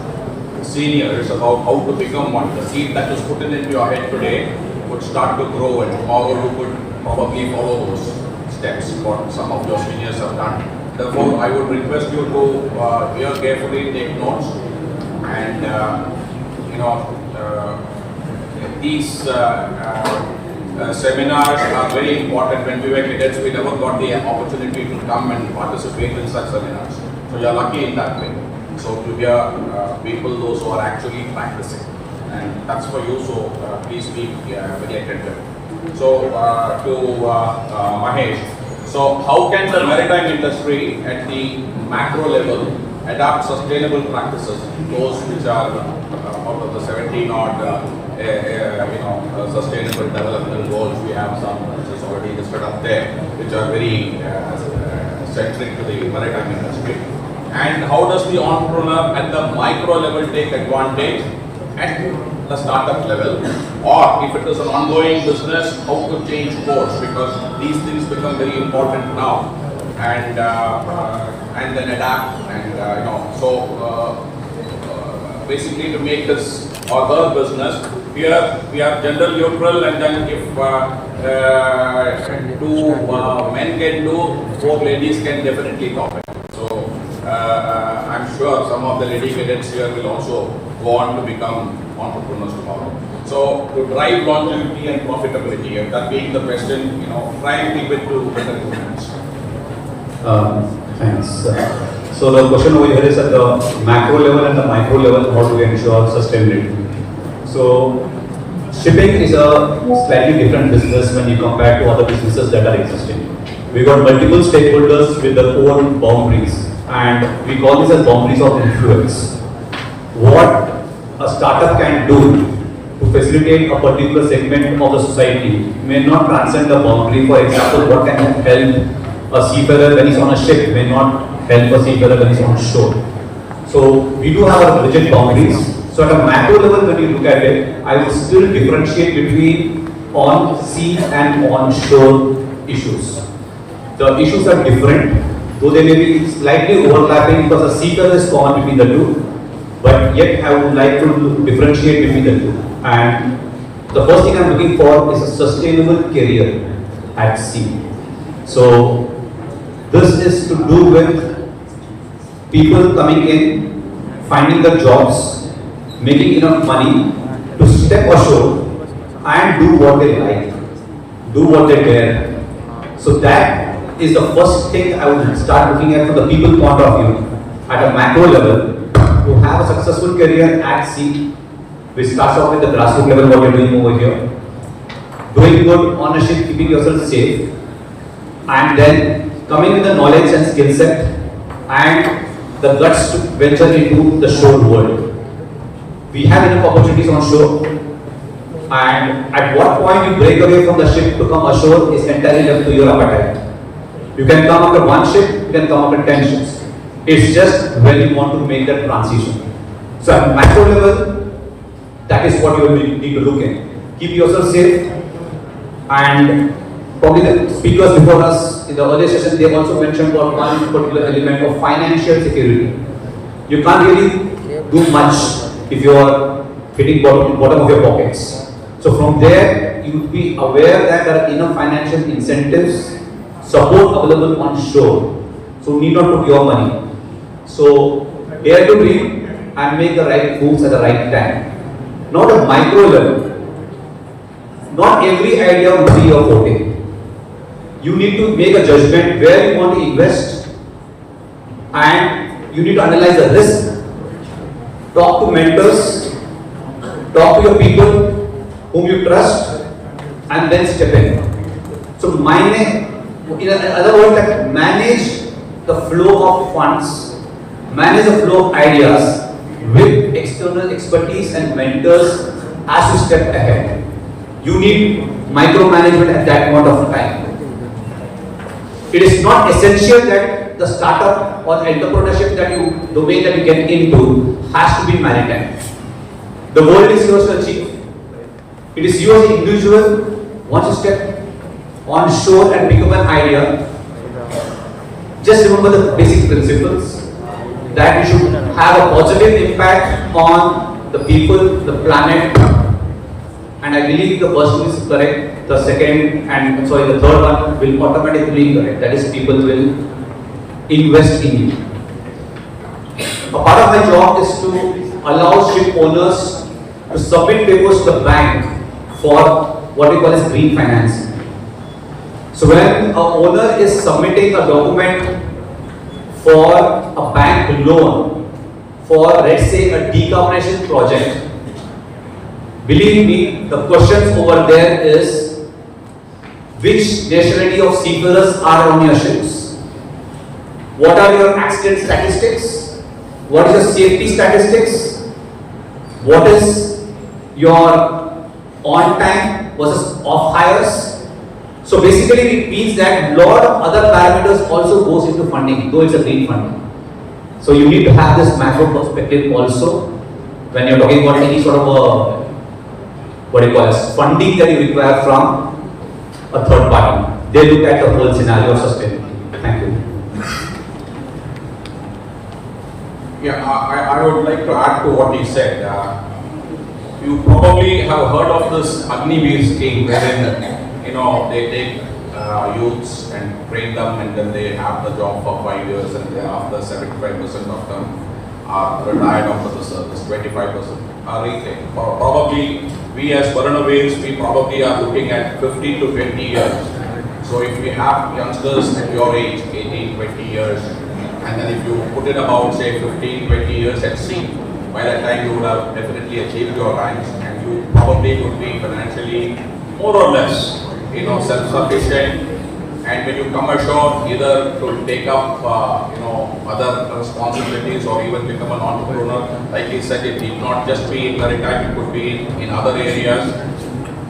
seniors about how to become one. The seed that is put into your head today would start to grow, and tomorrow you could probably follow those steps what some of your seniors have done. Therefore, I would request you to hear carefully, take notes, and these seminars are very important. When we were cadets, we never got the opportunity to come and participate in such seminars. So you are lucky in that way. So to hear people, those who are actually practicing, and that's for you. So please be very attentive. So to Mahesh. So how can the maritime industry at the macro level adapt sustainable practices, those which are out of the 17 odd sustainable development goals? We have some which is already listed up there, which are very centric to the maritime industry. And how does the entrepreneur at the micro level take advantage at the startup level, or if it is an ongoing business, how to change course, because these things become very important now, and then adapt, and basically to make this or her business here we are gender neutral, and then if two men can do, 4 ladies can definitely top it. So I'm sure some of the lady cadets here will also go on to become entrepreneurs tomorrow. So to drive longevity and profitability, and that being the question, try and keep it to better improvements. Thanks. So the question over here is at the macro level and the micro level, how do we ensure sustainability? So shipping is a slightly different business when you compare to other businesses that are existing. We got multiple stakeholders with their own boundaries, and we call this as boundaries of influence. What a startup can do to facilitate a particular segment of the society may not transcend the boundary. For example, what can help a seafarer when he's on a ship may not help a seafarer when he's on shore. So we do have rigid boundaries. So at a macro level, when you look at it, I would still differentiate between on sea and on shore issues. The issues are different, though they may be slightly overlapping because the seafarer is common between the two. But yet I would like to differentiate between the two. And the first thing I'm looking for is a sustainable career at sea. So this is to do with people coming in, finding the jobs, making enough money to step ashore and do what they like, do what they dare. So that is the first thing I would start looking at from the people point of view at a macro level. To have a successful career at sea, which starts off with the grassroots level, what you're doing over here, doing good on a ship, keeping yourself safe, and then coming with the knowledge and skill set and the guts to venture into the shore world. We have enough opportunities on shore, and at what point you break away from the ship to come ashore is entirely left to your appetite. You can come after one ship, you can come after 10 ships. It's just when you want to make that transition. So at macro level, that is what you will need to look at. Keep yourself safe, and probably the speakers before us in the earlier session, they also mentioned about one particular element of financial security. You can't really do much if you are hitting bottom of your pockets. So from there, you would be aware that there are enough financial incentives, support available on shore. So need not put your money. So dare to dream and make the right moves at the right time. Not a micro level. Not every idea will be your forte. You need to make a judgment where you want to invest, and you need to analyze the risk. Talk to mentors, talk to your people whom you trust, and then step in. So in other words, that manage the flow of funds, manage the flow of ideas with external expertise and mentors as you step ahead. You need micromanagement at that point of time. It is not essential that the startup or entrepreneurship domain that you get into has to be maritime. The world is yours to achieve. It is you as an individual. Once you step on shore and pick up an idea, just remember the basic principles that you should have a positive impact on the people, the planet, and I believe the first one is correct. The third one will automatically correct. That is, people will invest in you. A part of my job is to allow ship owners to submit papers to the bank for what we call as green financing. So when an owner is submitting a document for a bank loan for, let's say, a decarbonization project, believe me, the questions over there is which nationality of seafarers are on your ships? What are your accident statistics? What is your safety statistics? What is your on time versus off hires? So basically it means that lot of other parameters also goes into funding, though it's a green funding. So you need to have this macro perspective also when you're talking about any sort of funding that you require from a third party. They look at the whole scenario of sustainability. Thank you. Yeah, I would like to add to what he said. you probably have heard of this Agniveer scheme wherein, they take youths and train them and then they have the job for 5 years and thereafter 75% of them are retired after the service, 25% are retained. Probably we as Varanaveers, we probably are looking at 15 to 20 years. So if we have youngsters at your age, 18, 20 years, and then if you put it about say 15, 20 years at sea, by that time you would have definitely achieved your ranks and you probably would be financially more or less, self-sufficient. And when you come ashore, either to take up, other responsibilities or even become an entrepreneur, like he said, it need not just be in maritime, it could be in other areas.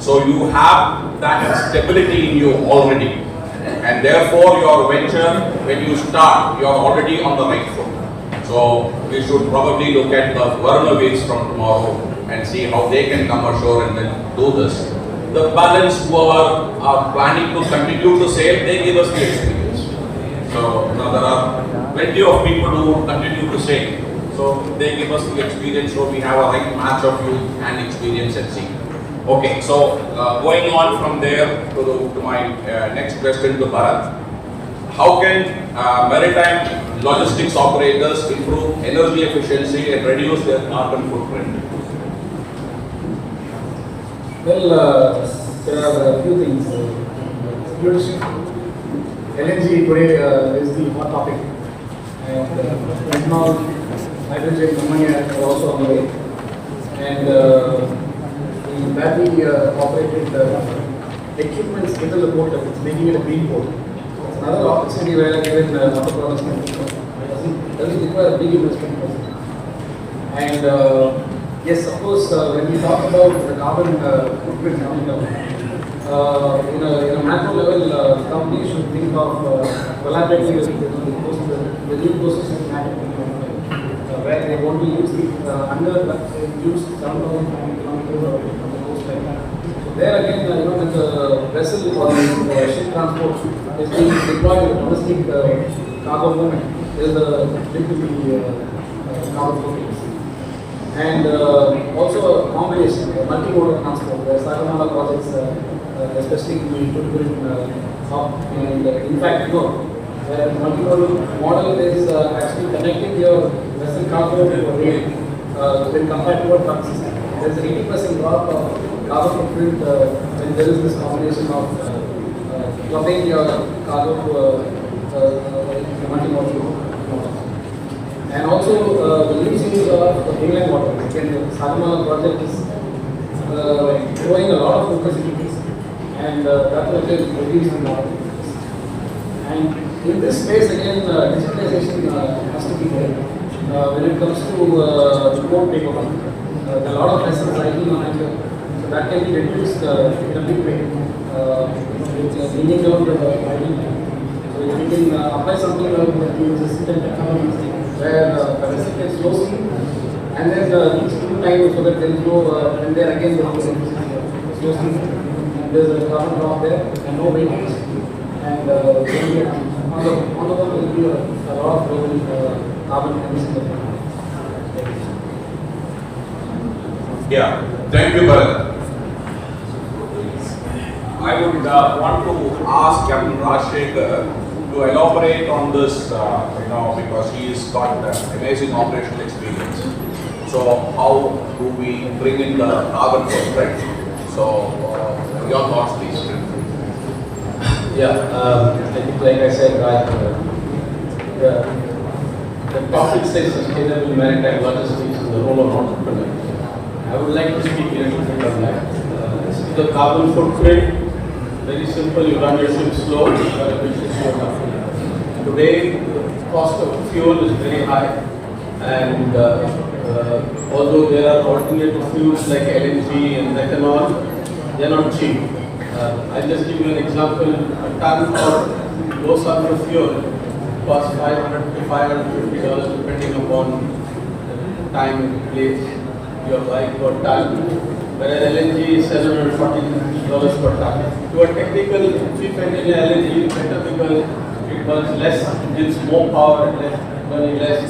So you have that stability in you already. And therefore your venture, when you start, you are already on the right foot. So we should probably look at the Varanaveers from tomorrow and see how they can come ashore and then do this. The balance who are planning to continue to sail, they give us the experience. So there are plenty of people who continue to sail. So they give us the experience, so we have a right match of youth and experience at sea. Okay, so going on from there to my next question to Bharat. How can maritime logistics operators improve energy efficiency and reduce their carbon footprint? Well, there are a few things. Leadership, LNG today is the hot topic, and ethanol, hydrogen, ammonia are also on the way. And the battery operated equipment into the port, it's making it a green port. It's another opportunity where given entrepreneurs doesn't require a big investment. And yes, of course, when we talk about the carbon footprint coming down, in a macro level, companies should think of collaborating with the new processing where they want to use the underused sundown and there again, when the vessel or the ship transport is being deployed in domestic cargo movement, there is a big carbon footprint. And also a combination, multimodal transport, the Sagamala projects, especially in the hub. And in fact, the multimodal model is actually connecting your vessel cargo to a rail when compared to a truck system. There is an 80% drop of carbon footprint when there is this combination of dropping your cargo to a multimodal model. And also the use of inland water. Again, the Sagamala project is showing a lot of focus into this, and that will reduce the water. And in this space again, digitalization has to be there. When it comes to port paperwork, there are a lot of lessons idling on it, so that can be reduced in a big way. Bringing down the idling time. So if we can apply something like the assistant technology, where the vessel gets slow steam and then reach two times so that there is no, and then again there is slow steam. And there is a carbon drop there and no weightage. And on the one there will be a lot of carbon emission. Yeah, thank you, Bharat. I would want to ask Captain Rajshekhar to elaborate on this, because he has got amazing operational experience. So how do we bring in the carbon footprint? So your thoughts, please. Yeah, I think like I said, right, the topic says sustainable maritime logistics and the role of entrepreneur. I would like to speak a little bit on that. The carbon footprint, very simple, you run your ship slow, your emissions go down. Today, the cost of fuel is very high, and although there are alternative fuels like LNG and ethanol, they are not cheap. I'll just give you an example. A ton of low sulfur fuel costs $500 to $550 depending upon the time and place you are buying per ton. Whereas LNG is $740 per ton. To a technical cheap engine LNG is better because it burns less, gives more power and burning less.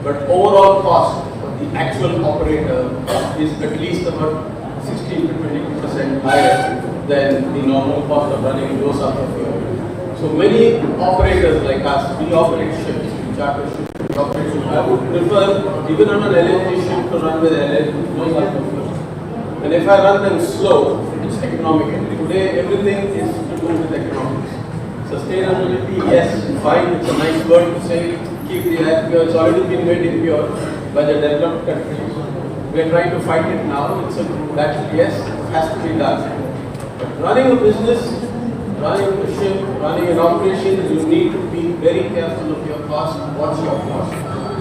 But overall cost for the actual operator is at least about 16 to 22% higher than the normal cost of running those up of fuel. So many operators like us, we operate ships, we charter ships, we operate ships. I would prefer, even on an LNG ship, to run with those up of fuel. And if I run them slow, it's economical. Today, everything is to do with economics. Sustainability, yes, fine, it's a nice word to say, keep the air pure. It's already been made impure by the developed countries. We are trying to fight it now. That, yes, has to be done. But running a business, running a ship, running an operation, you need to be very careful of your cost. What's your cost?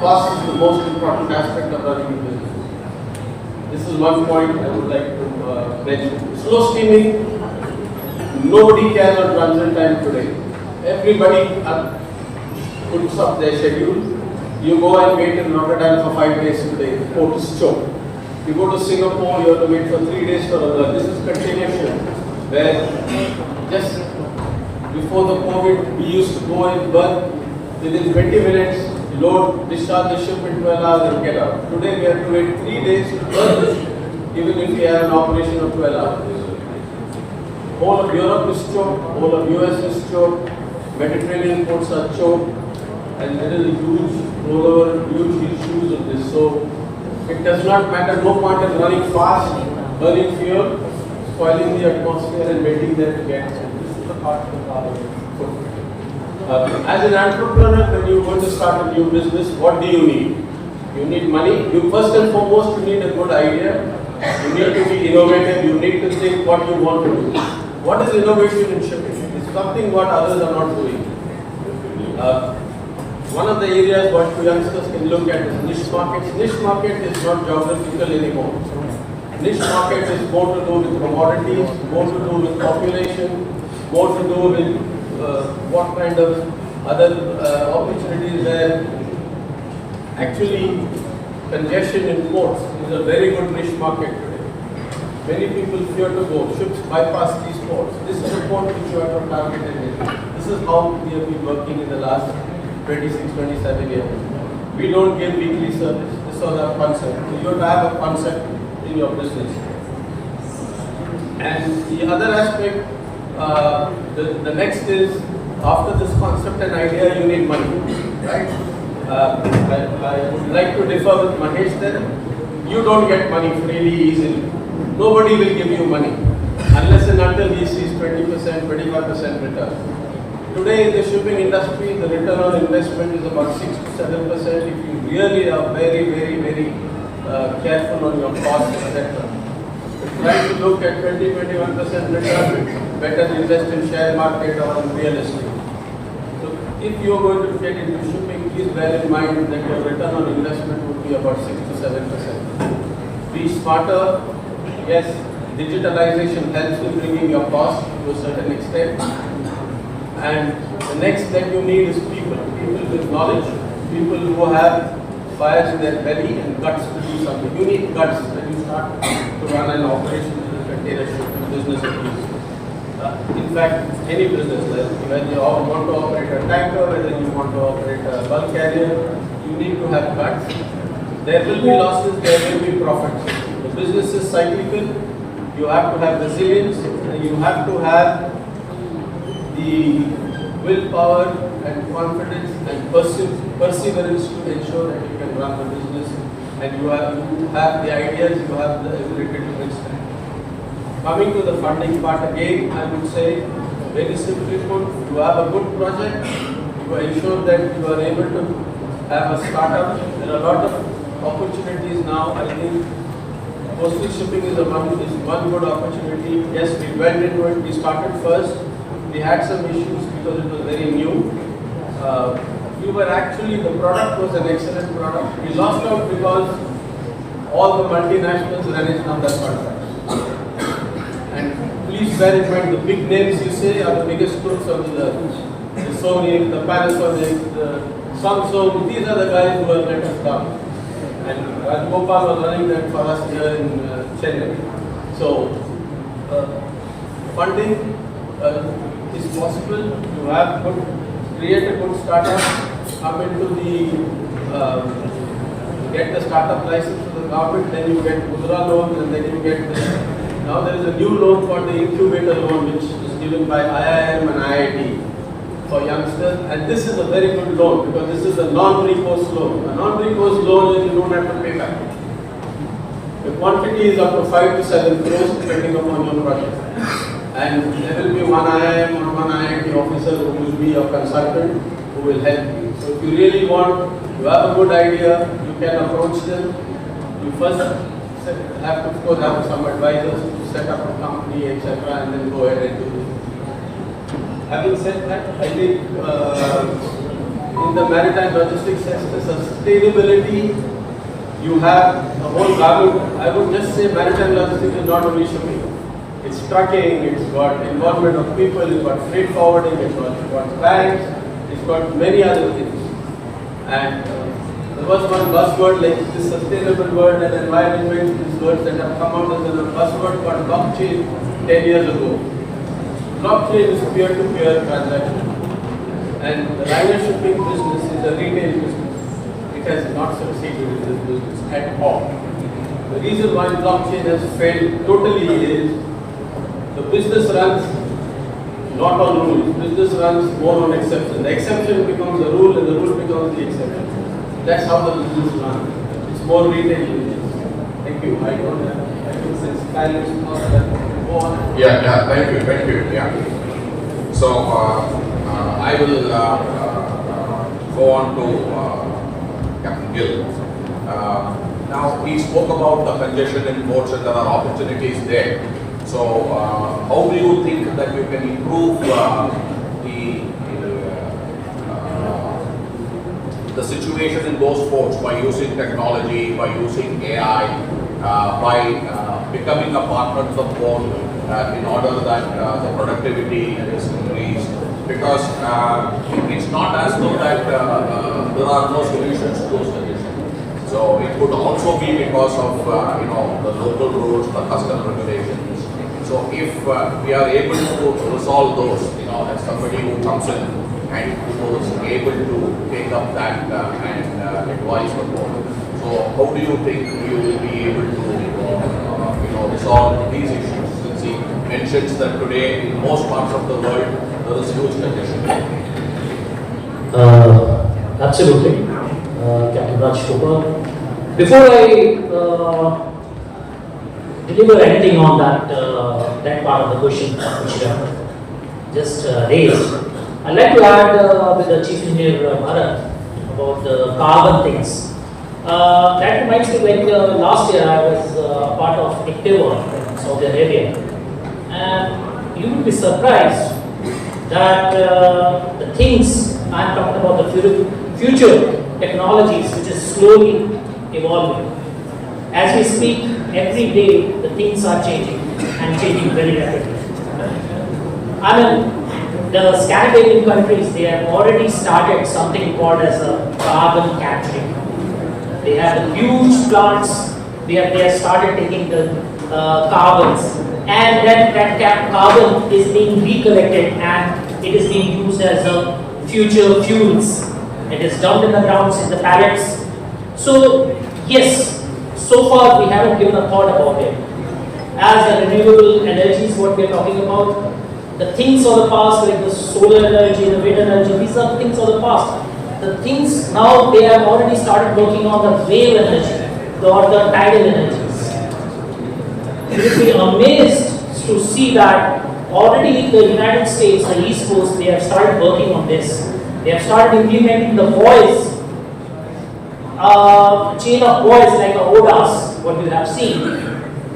Cost is the most important aspect of running a business. This is one point I would like to mention. Slow steaming, nobody cares on transit time today. Everybody puts up their schedule. You go and wait in Rotterdam for 5 days today. The port is choked. You go to Singapore, you have to wait for 3 days for a berth. This is container ship, where just before the COVID, we used to go in berth within 20 minutes, load, discharge the ship in 12 hours and get out. Today we have to wait 3 days to berth, even if we have an operation of 12 hours. Whole of Europe is choked, whole of US is choked, Mediterranean ports are choked, and there is a huge rollover, huge issues of this. So it does not matter, no point in running fast, burning fuel, spoiling the atmosphere and waiting there to get. So this is the part of the carbon footprint. As an entrepreneur, when you want to start a new business, what do you need? You need money. You first and foremost, you need a good idea. You need to be innovative. You need to think what you want to do. What is innovation in shipping? It's something what others are not doing. One of the areas what youngsters can look at is niche markets. Niche market is not geographical anymore. Niche market is more to do with commodities, more to do with population, more to do with what kind of other opportunities there. Actually, congestion in ports is a very good niche market today. Many people fear to go. Ships bypass these ports. This is a port which you have to target in. This is how we have been working in the last 26, 27 years. We don't give weekly service. This was our concept. So you have to have a concept in your business. And the other aspect, the next is, after this concept and idea, you need money, right? I would like to differ with Mahesh there. You don't get money freely, easily. Nobody will give you money unless and until he sees 20%, 25% return. Today in the shipping industry, the return on investment is about 6 to 7% if you really are very careful on your costs, etc. Try to look at 20-21% return, better invest in share market or in real estate. So if you are going to get into shipping, please bear in mind that your return on investment would be about 6 to 7%. Be smarter. Yes, digitalization helps in bringing your cost to a certain extent. And the next that you need is people with knowledge, people who have fires in their belly and guts to do something. You need guts when you start to run an operation in a container ship business at least. In fact, any business, whether you want to operate a tanker, whether you want to operate a bulk carrier, you need to have guts. There will be losses, there will be profits. The business is cyclical. You have to have resilience, and you have to have the willpower and confidence and perseverance to ensure that you can run the business, and you have the ideas, you have the ability to withstand. Coming to the funding part again, I would say, very simply put, you have a good project, you ensure that you are able to have a startup. There are a lot of opportunities now. I think coastal shipping is one good opportunity. Yes, we went into it, we started first. We had some issues because it was very new. We were actually, the product was an excellent product. We lost out because all the multinationals reneged on that contract. And please bear in mind, the big names you say are the biggest crooks of the Sony, the Panasonic, the Samsung. These are the guys who have let us down. And Rajgopal was running that for us here in Chennai. So, funding is possible. You have create a good startup, come into get the startup license to the government, then you get Mudra loans, and then you get the Now there is a new loan called the incubator loan, which is given by IIM and IIT for youngsters, and this is a very good loan because this is a non-recourse loan. A non-recourse loan is you don't have to pay back. The quantity is up to 5 to 7 crores depending upon your project. And there will be one IIM or one IIT officer who will be a consultant who will help you. So if you really want, you have a good idea, you can approach them. You first have to, of course, have some advisors to set up a company, etc., and then go ahead and do it. Having said that, I think in the maritime logistics sector, sustainability, you have the whole garment. I would just say maritime logistics is not only shipping. It's trucking, it's got involvement of people, it's got freight forwarding, it's got banks, it's got many other things. And there was one buzzword like this sustainable world and environment, these words that have come out as a buzzword called blockchain 10 years ago. Blockchain is peer-to-peer transaction. And the liner shipping business is a retail business. It has not succeeded in this business at all. The reason why blockchain has failed totally is the business runs not on rules. Business runs more on exception. The exception becomes the rule and the rule becomes the exception. That's how the business runs. It's more retail business. Thank you. I don't have, I think since time is not that. Go on. Yeah, thank you, yeah. So, I will go on to Captain Gill. Now, he spoke about the congestion in ports and there are opportunities there. So, how do you think that you can improve the situation in those ports by using technology, by using AI, by becoming a partner to the port in order that the productivity is increased? Because it's not as though that there are no solutions to those conditions. So it could also be because of the local rules, the custom regulations. So if we are able to resolve those, as somebody who comes in and who is able to take up that and advise the board. So how do you think you will be able to resolve these issues? Since he mentions that today in most parts of the world there is huge congestion. Absolutely, Captain Raj Cooper. Before I deliver anything on that part of the question which you have just raised, I'd like to add with the Chief Engineer Bharat about the carbon things. That reminds me when last year I was part of Endeavour in Saudi Arabia, and you will be surprised that the things I'm talking about, the future technologies which is slowly evolving. As we speak, every day the things are changing and changing very rapidly. I mean, the Scandinavian countries, they have already started something called as a carbon capturing. They have huge plants, they have started taking the carbons, and that carbon is being recollected and it is being used as a future fuels. It is dumped in the grounds in the pallets. So yes, so far we haven't given a thought about it. As the renewable energies, what we are talking about, the things of the past like the solar energy, the wind energy, these are things of the past. The things now, they have already started working on the wave energy or the tidal energies. You will be amazed to see that already the United States, the East Coast, they have started working on this. They have started implementing the voice, chain of voice like a ODAS, what you have seen.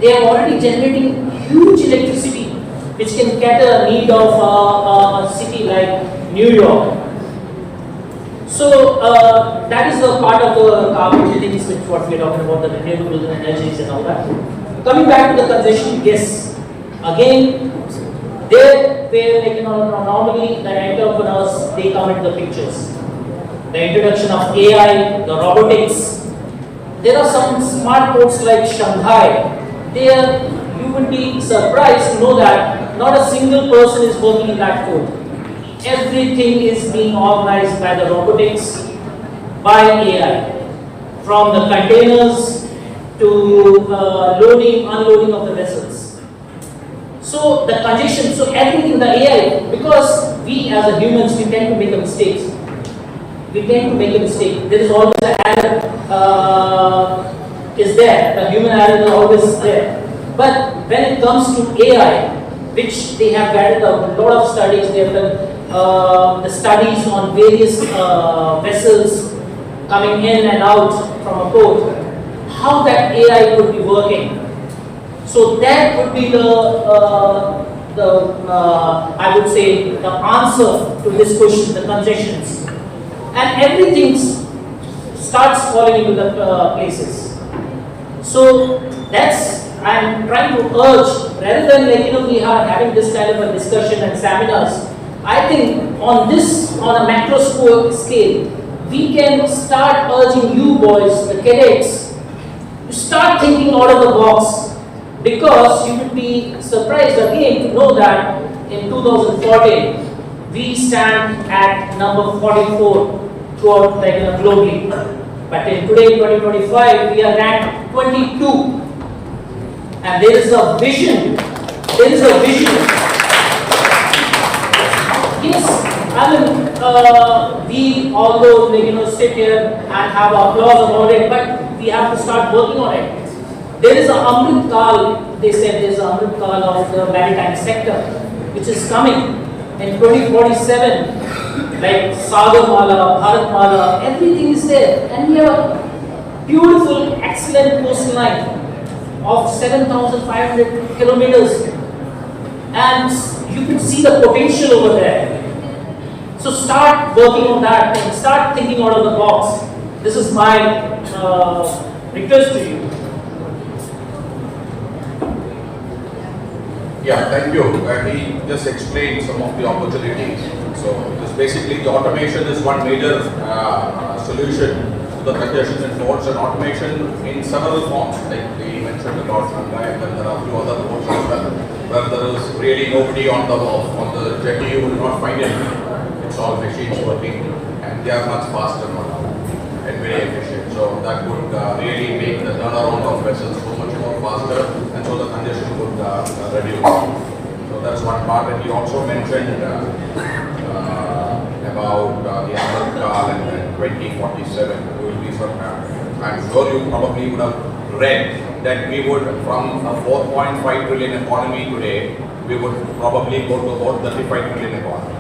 They are already generating huge electricity which can cater a need of a city like New York. So that is the part of the carbon things which what we are talking about, the renewable energies and all that. Coming back to the congestion, yes, again, there where like normally the entrepreneurs, they come into the pictures. The introduction of AI, the robotics. There are some smart ports like Shanghai. There you will be surprised to know that not a single person is working in that port. Everything is being organized by the robotics, by AI. From the containers to loading, unloading of the vessels. So the congestion, so everything, the AI, because we as a humans, we tend to make mistakes. We tend to make a mistake. There is always an error is there. The human error is always there. But when it comes to AI, which they have gathered a lot of studies, they have done the studies on various vessels coming in and out from a port, how that AI could be working. So that would be I would say the answer to this question, the congestions, and everything starts falling into the places. So that's I'm trying to urge, rather than we are having this kind of a discussion and seminars. I think on a macro scale, we can start urging you boys, the cadets, to start thinking out of the box, because you will be surprised again to know that in 2014 we stand at number 44 throughout globally, but in today 2025 we are ranked 22. And there is a vision. Yes, I mean, we although sit here and have applause about it, but we have to start working on it. There is a Amrit Kal, they said there is a Amrit Kal of the maritime sector, which is coming in 2047, like Sagarmala, Bharatmala, everything is there, and we have a beautiful, excellent coastline of 7,500 kilometers, and you can see the potential over there. So start working on that and start thinking out of the box. This is my request to you. Yeah, thank you. He just explained some of the opportunities. So this basically, the automation is one major solution to the congestion in ports, and automation in several forms, like we mentioned about Shanghai, and there are a few other ports as well, where there is really nobody on the jetty. You will not find it. It's all machines working, and they are much faster and very efficient. So that would really make the turnaround of vessels so much more faster, and so the congestion would reduce. So that's one part. And he also mentioned about the Amet and 2047. I'm sure you probably would have read that we would, from a 4.5 trillion economy today, we would probably go to about 35 trillion economy.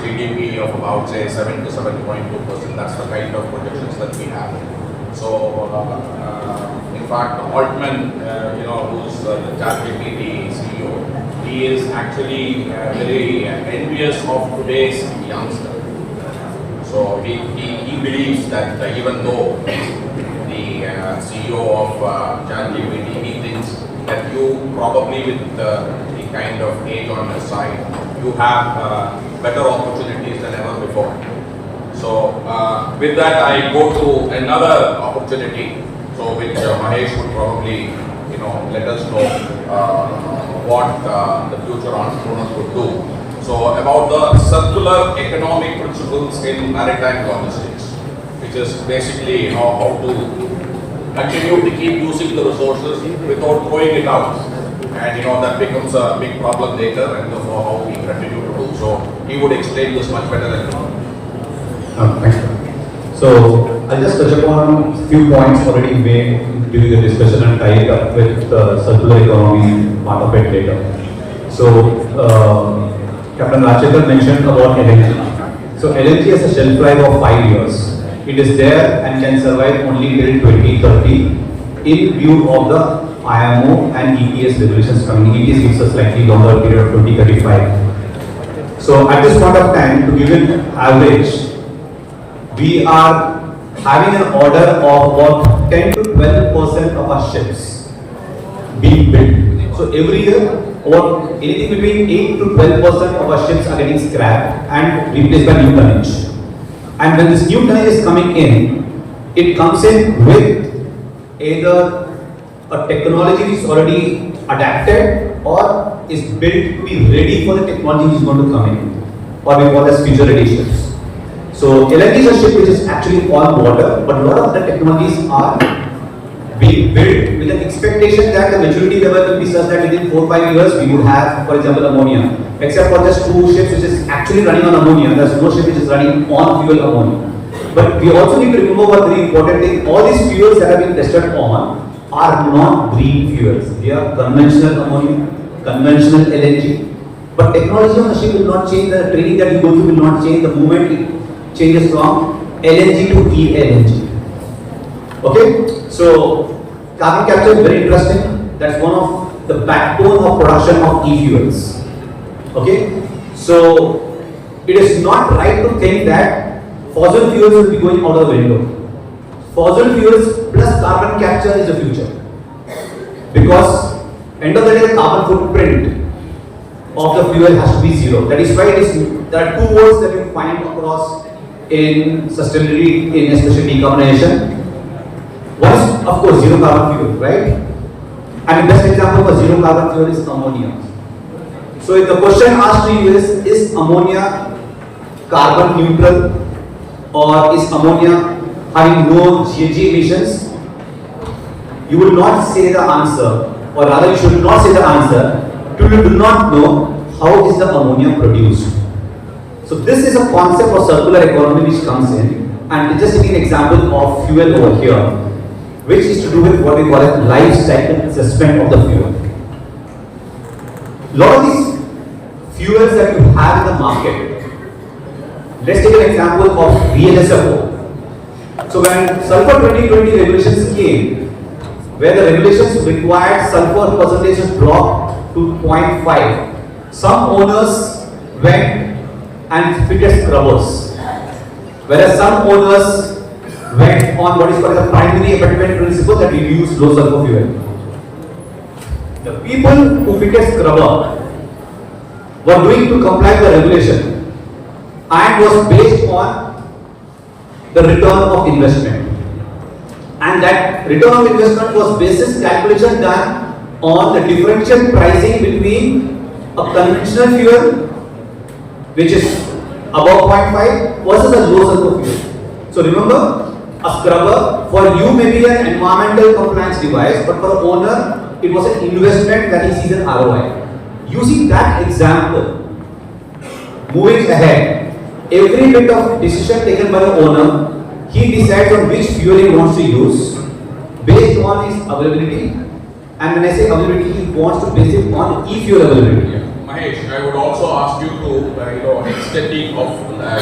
GDP of about say 7 to 7.2%. That's the kind of projections that we have. So, in fact, Altman, who's the ChatGPT CEO, he is actually very envious of today's youngster. So he believes that even though the CEO of ChatGPT, he thinks that you probably with the kind of age on your side, you have better opportunities than ever before. So with that, I go to another opportunity, so which Mahesh would probably let us know what the future entrepreneurs would do. So about the circular economic principles in maritime logistics, which is basically how to continue to keep using the resources without throwing it out, and that becomes a big problem later, and therefore how we continue to do. So he would explain this much better than me. Thanks. So I'll just touch upon a few points already made during the discussion and tie it up with the circular economy part of it later. So Captain Rajchandran mentioned about LNG. So LNG has a shelf life of 5 years. It is there and can survive only till 2030 in view of the IMO and EPS regulations coming. EPS gives a slightly longer period of 2035. So at this point of time, to give an average, we are having an order of about 10 to 12% of our ships being built. So every year, or anything between 8 to 12% of our ships are getting scrapped and replaced by new tonnage. And when this new tonnage is coming in, it comes in with either a technology which is already adapted or is built to be ready for the technology which is going to come in, or we call as future ready ships. So LNG is a ship which is actually on water, but a lot of the technologies are being being built with an expectation that the maturity level will be such that within 4-5 years we would have, for example, ammonia. Except for just 2 ships which is actually running on ammonia, there's no ship which is running on fuel ammonia. But we also need to remember one very important thing: all these fuels that have been tested on are not green fuels. They are conventional ammonia, conventional LNG. But technology on the ship will not change, the training that you go through will not change the moment it changes from LNG to e-LNG. Okay? So, carbon capture is very interesting. That's one of the backbone of production of e-fuels. Okay? So, it is not right to think that fossil fuels will be going out of the window. Fossil fuels plus carbon capture is the future. Because, end of the day, the carbon footprint of the fuel has to be zero. That is why there are 2 words that you find across in sustainability, in especially decarbonization. One is, of course, zero carbon fuel, right? And the best example of a zero carbon fuel is ammonia. So if the question asked to you is ammonia carbon neutral, or is ammonia having no GHG emissions? You will not say the answer, or rather you should not say the answer till you do not know how is the ammonia produced. So this is a concept of circular economy which comes in, and just taking an example of fuel over here, which is to do with what we call as life cycle assessment of the fuel. Lot of these fuels that you have in the market, let's take an example of VLSFO. So when sulfur 2020 regulations came, where the regulations required sulfur percentage to drop to 0.5, some owners went and fitted scrubbers, whereas some owners went on what is called the primary abatement principle, that we use low sulfur fuel. The people who fitted scrubber were doing to comply with the regulation and was based on the return of investment. And that return of investment was basis calculation done on the differential pricing between a conventional fuel, which is above 0.5, versus a low sulfur fuel. So remember, a scrubber for you may be an environmental compliance device, but for an owner, it was an investment that he sees an ROI. Using that example, moving ahead, every bit of decision taken by the owner, he decides on which fuel he wants to use based on his availability. And when I say availability, he wants to base it on e-fuel availability. Mahesh, I would also ask you to extending of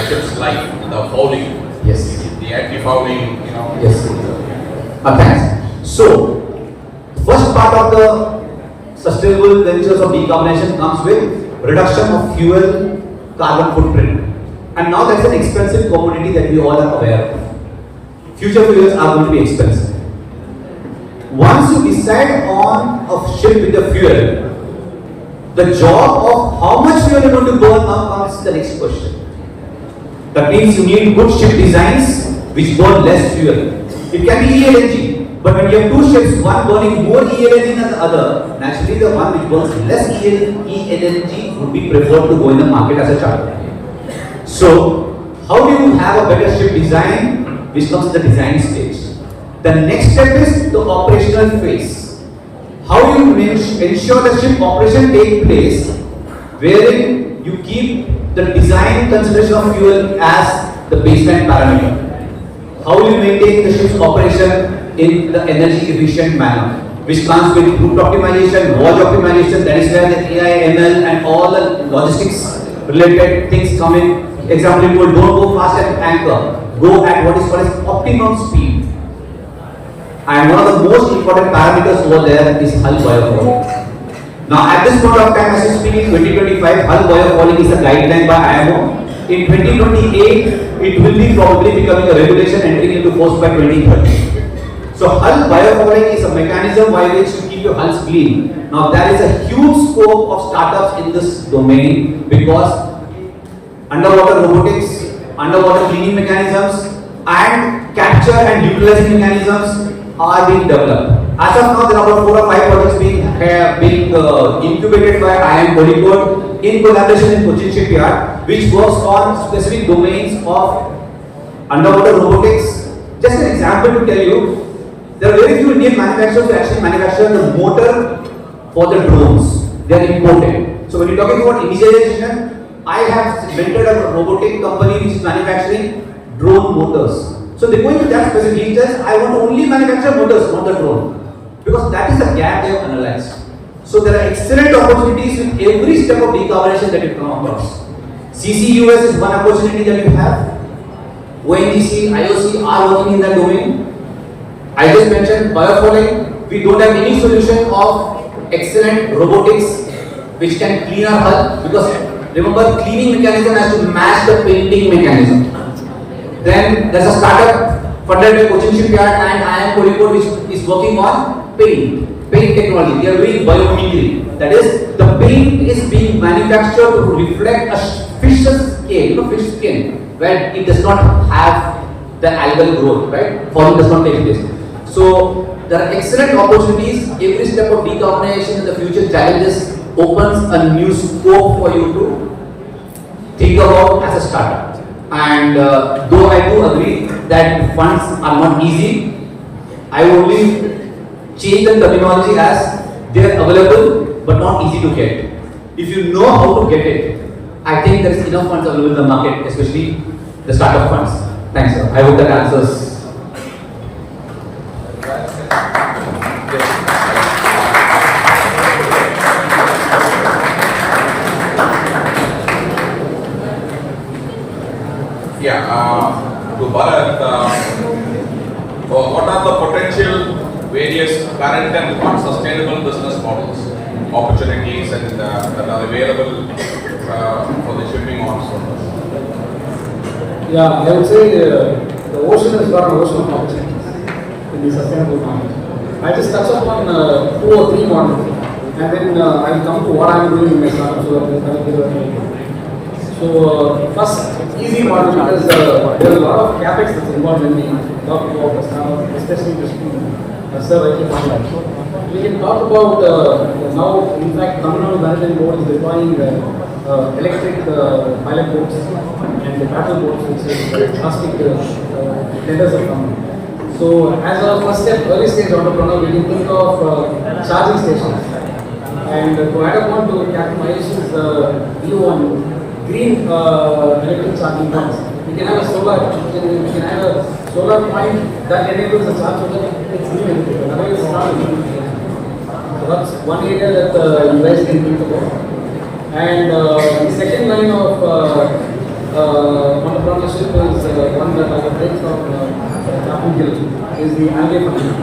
ship's life, the fouling. Yes. The anti-fouling, Yes. Thanks. So, first part of the sustainable ventures of decarbonization comes with reduction of fuel carbon footprint. And now that's an expensive commodity that we all are aware of. Future fuels are going to be expensive. Once you decide on a ship with the fuel, the job of how much fuel you're going to burn now comes the next question. That means you need good ship designs which burn less fuel. It can be e-LNG, but when you have 2 ships, one burning more e-LNG than the other, naturally the one which burns less e-LNG would be preferred to go in the market as a charter. So, how do you have a better ship design, which comes in the design stage? The next step is the operational phase. How you ensure the ship operation takes place, wherein you keep the design consideration of fuel as the baseline parameter. How will you maintain the ship's operation in the energy efficient manner, which comes with route optimization, watch optimization. That is where the AI, ML and all the logistics related things come in. Example, you don't go fast at anchor, go at what is called as optimum speed. And one of the most important parameters over there is hull biofouling. Now at this point of time, as we speak, in 2025, hull biofouling is a guideline by IMO. In 2028, it will be probably becoming a regulation entering into force by 2030. So hull biofouling is a mechanism by which you keep your hulls clean. Now there is a huge scope of startups in this domain because underwater robotics, underwater cleaning mechanisms, and capture and utilizing mechanisms are being developed. As of now, there are about 4 or 5 projects being incubated by IIM Kozhikode in collaboration in Cochin Shipyard, which works on specific domains of underwater robotics. Just an example to tell you, There are very few Indian manufacturers who actually manufacture the motor for the drones. They are imported. So when you're talking about indigenization, I have mentored a robotic company which is manufacturing drone motors. So they go into that specific details. I want to only manufacture motors, not the drone, because that is the gap they have analyzed. So there are excellent opportunities with every step of decarbonization that you come across. CCUS is one opportunity that you have. ONGC, IOC are working in that domain. I just mentioned biofouling. We don't have any solution of excellent robotics which can clean our hull, because remember, cleaning mechanism has to match the painting mechanism. Then there's a startup funded by Cochin Shipyard and IIM Kozhikode which is working on paint technology. They are doing biomimicry. That is, the paint is being manufactured to reflect a fish's skin, fish skin, where it does not have the algal growth, right? Falling does not take place. So there are excellent opportunities. Every step of decarbonization in the future challenges opens a new scope for you to think about as a startup. And though I do agree that funds are not easy, I only change the terminology as they are available but not easy to get. If you know how to get it, I think there is enough funds available in the market, especially the startup funds. Thanks, sir. I hope that answers. To Bharat, what are the potential various current and non-sustainable business models, opportunities and that are available for the shipping also? Yeah, I would say the ocean has got an ocean of opportunities in the sustainable market. I just touch upon 2 or 3 models, and then I'll come to what I'm doing in my startup, so that I'll give an idea. So first, easy model, because there is a lot of capex that's involved when we talk about the startup, especially the server online. We can talk about now, in fact, Tamil Nadu Maritime Board is deploying electric pilot boats and the paddle boats, which is plastic tenders are coming. So as a first step, early stage entrepreneur, we can think of charging stations. And to add upon to Captain Mahesh's view on green electric charging points, we can have a solar, we can have a solar point that enables the charge so that it's green electric. Otherwise, it's not green. So that's one area that you guys can think about. And the second line of entrepreneurship is one that I have taken from Captain Gill, is the algae farming.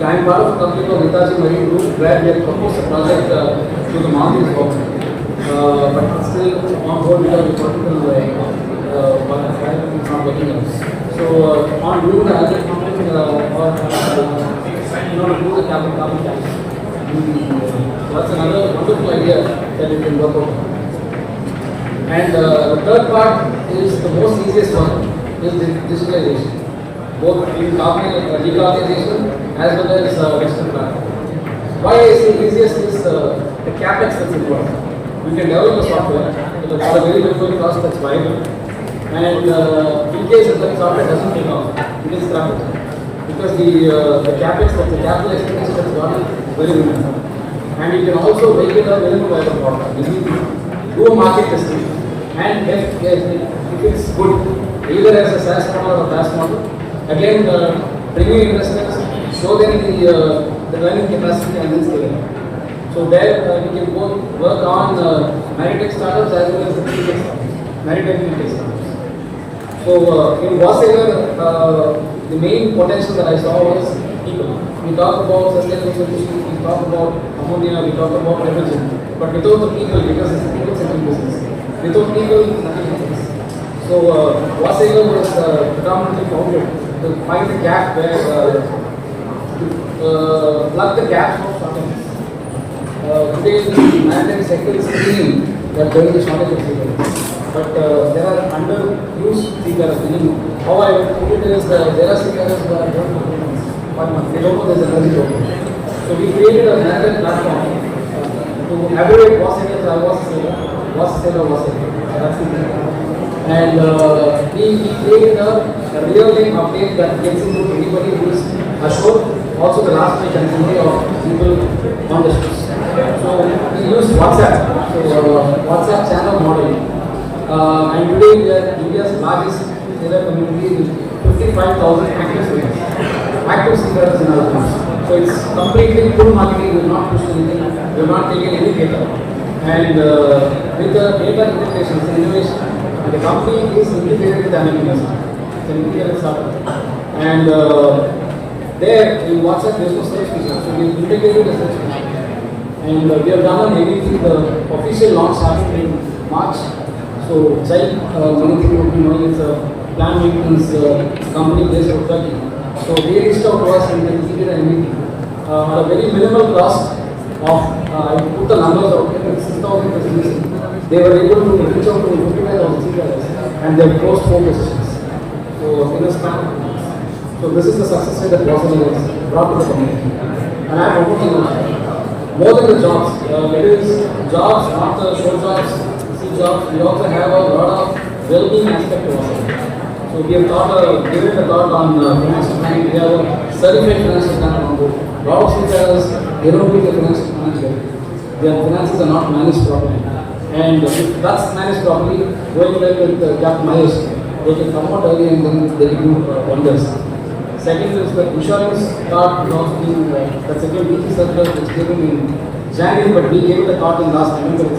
I am part of a company called Hitachi Marine Group, where we have proposed a project to the Maldives government. But it's still on hold because the political is not working out. So on doing the algae farming in order to do the carbon tax. So that's another wonderful idea that we can work on. And the third part is the most easiest one, is the digitalization. Both in decarbonization as well as Western platform. Why I say easiest is the capex that's involved. We can develop a software at a very little cost that's viable. And in case if the software doesn't take off, we can scrap it. Because the capex, the capital expenditure has gone very minimal. And you can also make it a minimum viable product. You need to do a market testing. And if it's good, either as a SaaS model or PaaS model, again, bringing investors, show them the learning capacity and then scale it. So there we can both work on maritime startups as well as the fintech startups, maritime fintech startups. So in V.O.C, the main potential that I saw was people. We talk about sustainable solutions, we talk about ammonia, we talk about hydrogen, but without the people, because it's a people-centric business, without people, nothing happens. So V.O.C was predominantly founded to find the gap where, plug the gaps of shortages. Today the maritime sector is claiming that there is a shortage of people. But there are underused seafarers. How I would put it is there are seafarers who are don't know 1 month. They don't know there is energy problem. So we created a maritime platform to aggregate V.O.C as I was sailor, V.O.C sailor, V.O.C. That's the thing. And we created a real-time update that gets into anybody who is ashore. Also the last week and Sunday of people on the ships. So we use WhatsApp, so WhatsApp channel model. And today we are India's largest sailor community with 55,000 active sailors in our groups. So it's completely full marketing, we will not push anything, we have not taken any data. And with the data integration, it's an innovation. The company is integrated with Amet. It's an integrated startup. And there in WhatsApp there is no search feature, so we integrated the search feature. And we have done an ABT, the official launch happened in March. So Child many people would be knowing it's a plant maintenance company based out of Turkey. So they reached out to us and they did an MVP. At a very minimal cost of, I put the numbers out here, 6,000 they were able to reach out to 55,000 seafarers and they closed 4 positions. So in a span of months. So this is the success rate that V.O.C has brought to the community. And I am working on more than the jobs. It is jobs, not the short jobs, sea jobs. We also have a lot of well-being aspect to us. So we have given a thought on financial planning. We have a certified financial planner on board. A lot of seafarers, they don't do the financial management. Their finances are not managed properly. And if that's managed properly, going well with Captain Mahesh, they can come out early and then they can do wonders. Second is the insurance card is also being, that's again DT circular which given in January, but we gave the card in last November.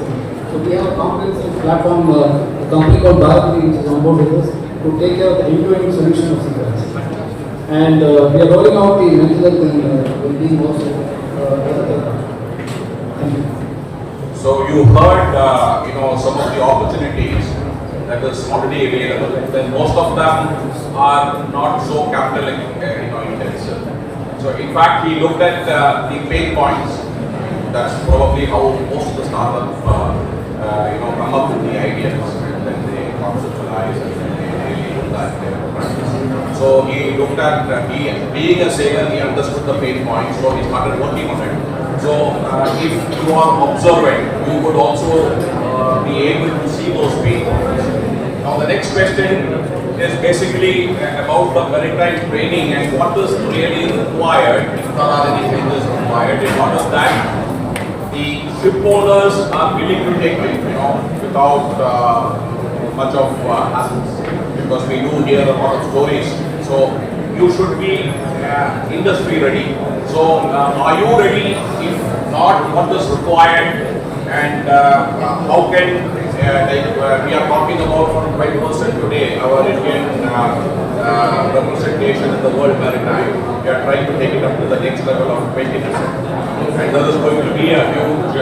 So we have a comprehensive platform, a company called Bharat which is on board with us to take care of the end-to-end solution of seafarers. And we are rolling out the mental health and well-being also. Thank you. So you heard, some of the opportunities that is already available. Then most of them are not so capital, intensive. So in fact, he looked at the pain points. That's probably how most of the startups, come up with the ideas and then they conceptualize and then they really do that in their practice. So he looked at being a sailor, he understood the pain points, so he started working on it. So if you are observant, you would also be able to see those pain points. Now the next question is basically about the maritime training and what is really required, if there are any changes required, in order that the ship owners are willing to take it, without much of hassles. Because we do hear a lot of stories. So you should be industry ready. So are you ready? If not, what is required? And how can, we are talking about 25% today, our Indian representation in the world maritime. We are trying to take it up to the next level of 20%. And there is going to be a huge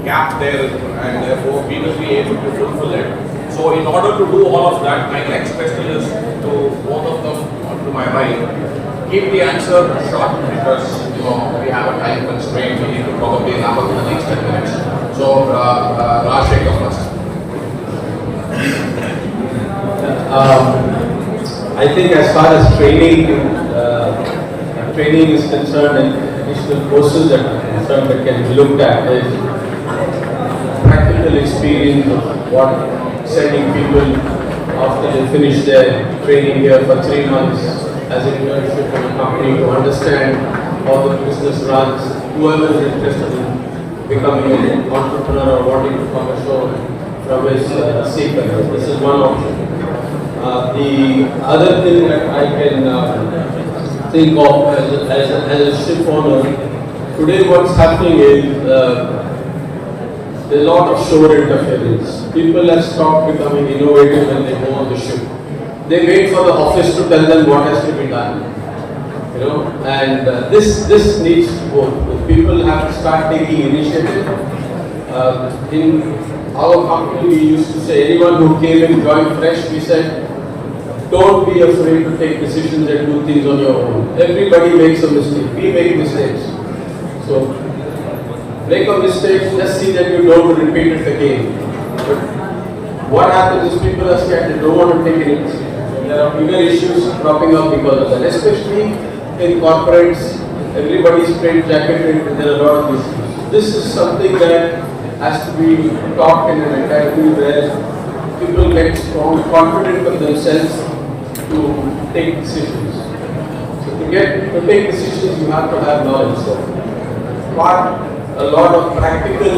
gap there, and therefore we will be able to fulfill it. So in order to do all of that, my next question is to both of them to my right. Keep the answer short because we have a time constraint. We need to probably wrap up in the next 10 minutes. So Rajshekar first. I think as far as training is concerned and additional courses that are concerned that can be looked at is practical experience of what sending people after they finish their training here for 3 months as an internship in a company to understand how the business runs. Whoever is interested in becoming an entrepreneur or wanting to come ashore from his seafarer, this is one option. The other thing that I can think of as a ship owner, today what's happening is there's a lot of shore interference. People have stopped becoming innovative when they go on the ship. They wait for the office to tell them what has to be done. And this needs to go. People have to start taking initiative. In our company, we used to say anyone who came and joined fresh, we said, don't be afraid to take decisions and do things on your own. Everybody makes a mistake. We make mistakes. So, make a mistake, just see that you don't repeat it again. But what happens is people are scared, they don't want to take any mistakes. There are bigger issues cropping up because of that. Especially in corporates, everybody's straight jacketed, there are a lot of issues. This is something that has to be taught in an academy where people get strong, confident of themselves to take decisions. So to take decisions, you have to have knowledge. So a lot of practical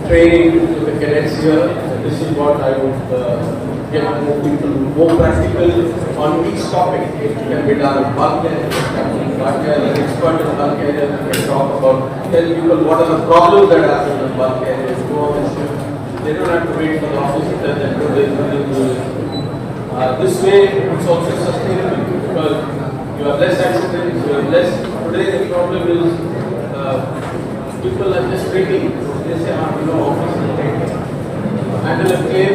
training to the cadets here. This is what I would get more people more practical on each topic. It can be done in bulk care, an expert in bulk care can talk about, tell people what are the problems that happen in bulk care. They don't have to wait for the office to tell them to do this. This way it's also sustainable because you have less accidents, you have less. Today the problem is people are just waiting. They say, office is taking. Handle a claim,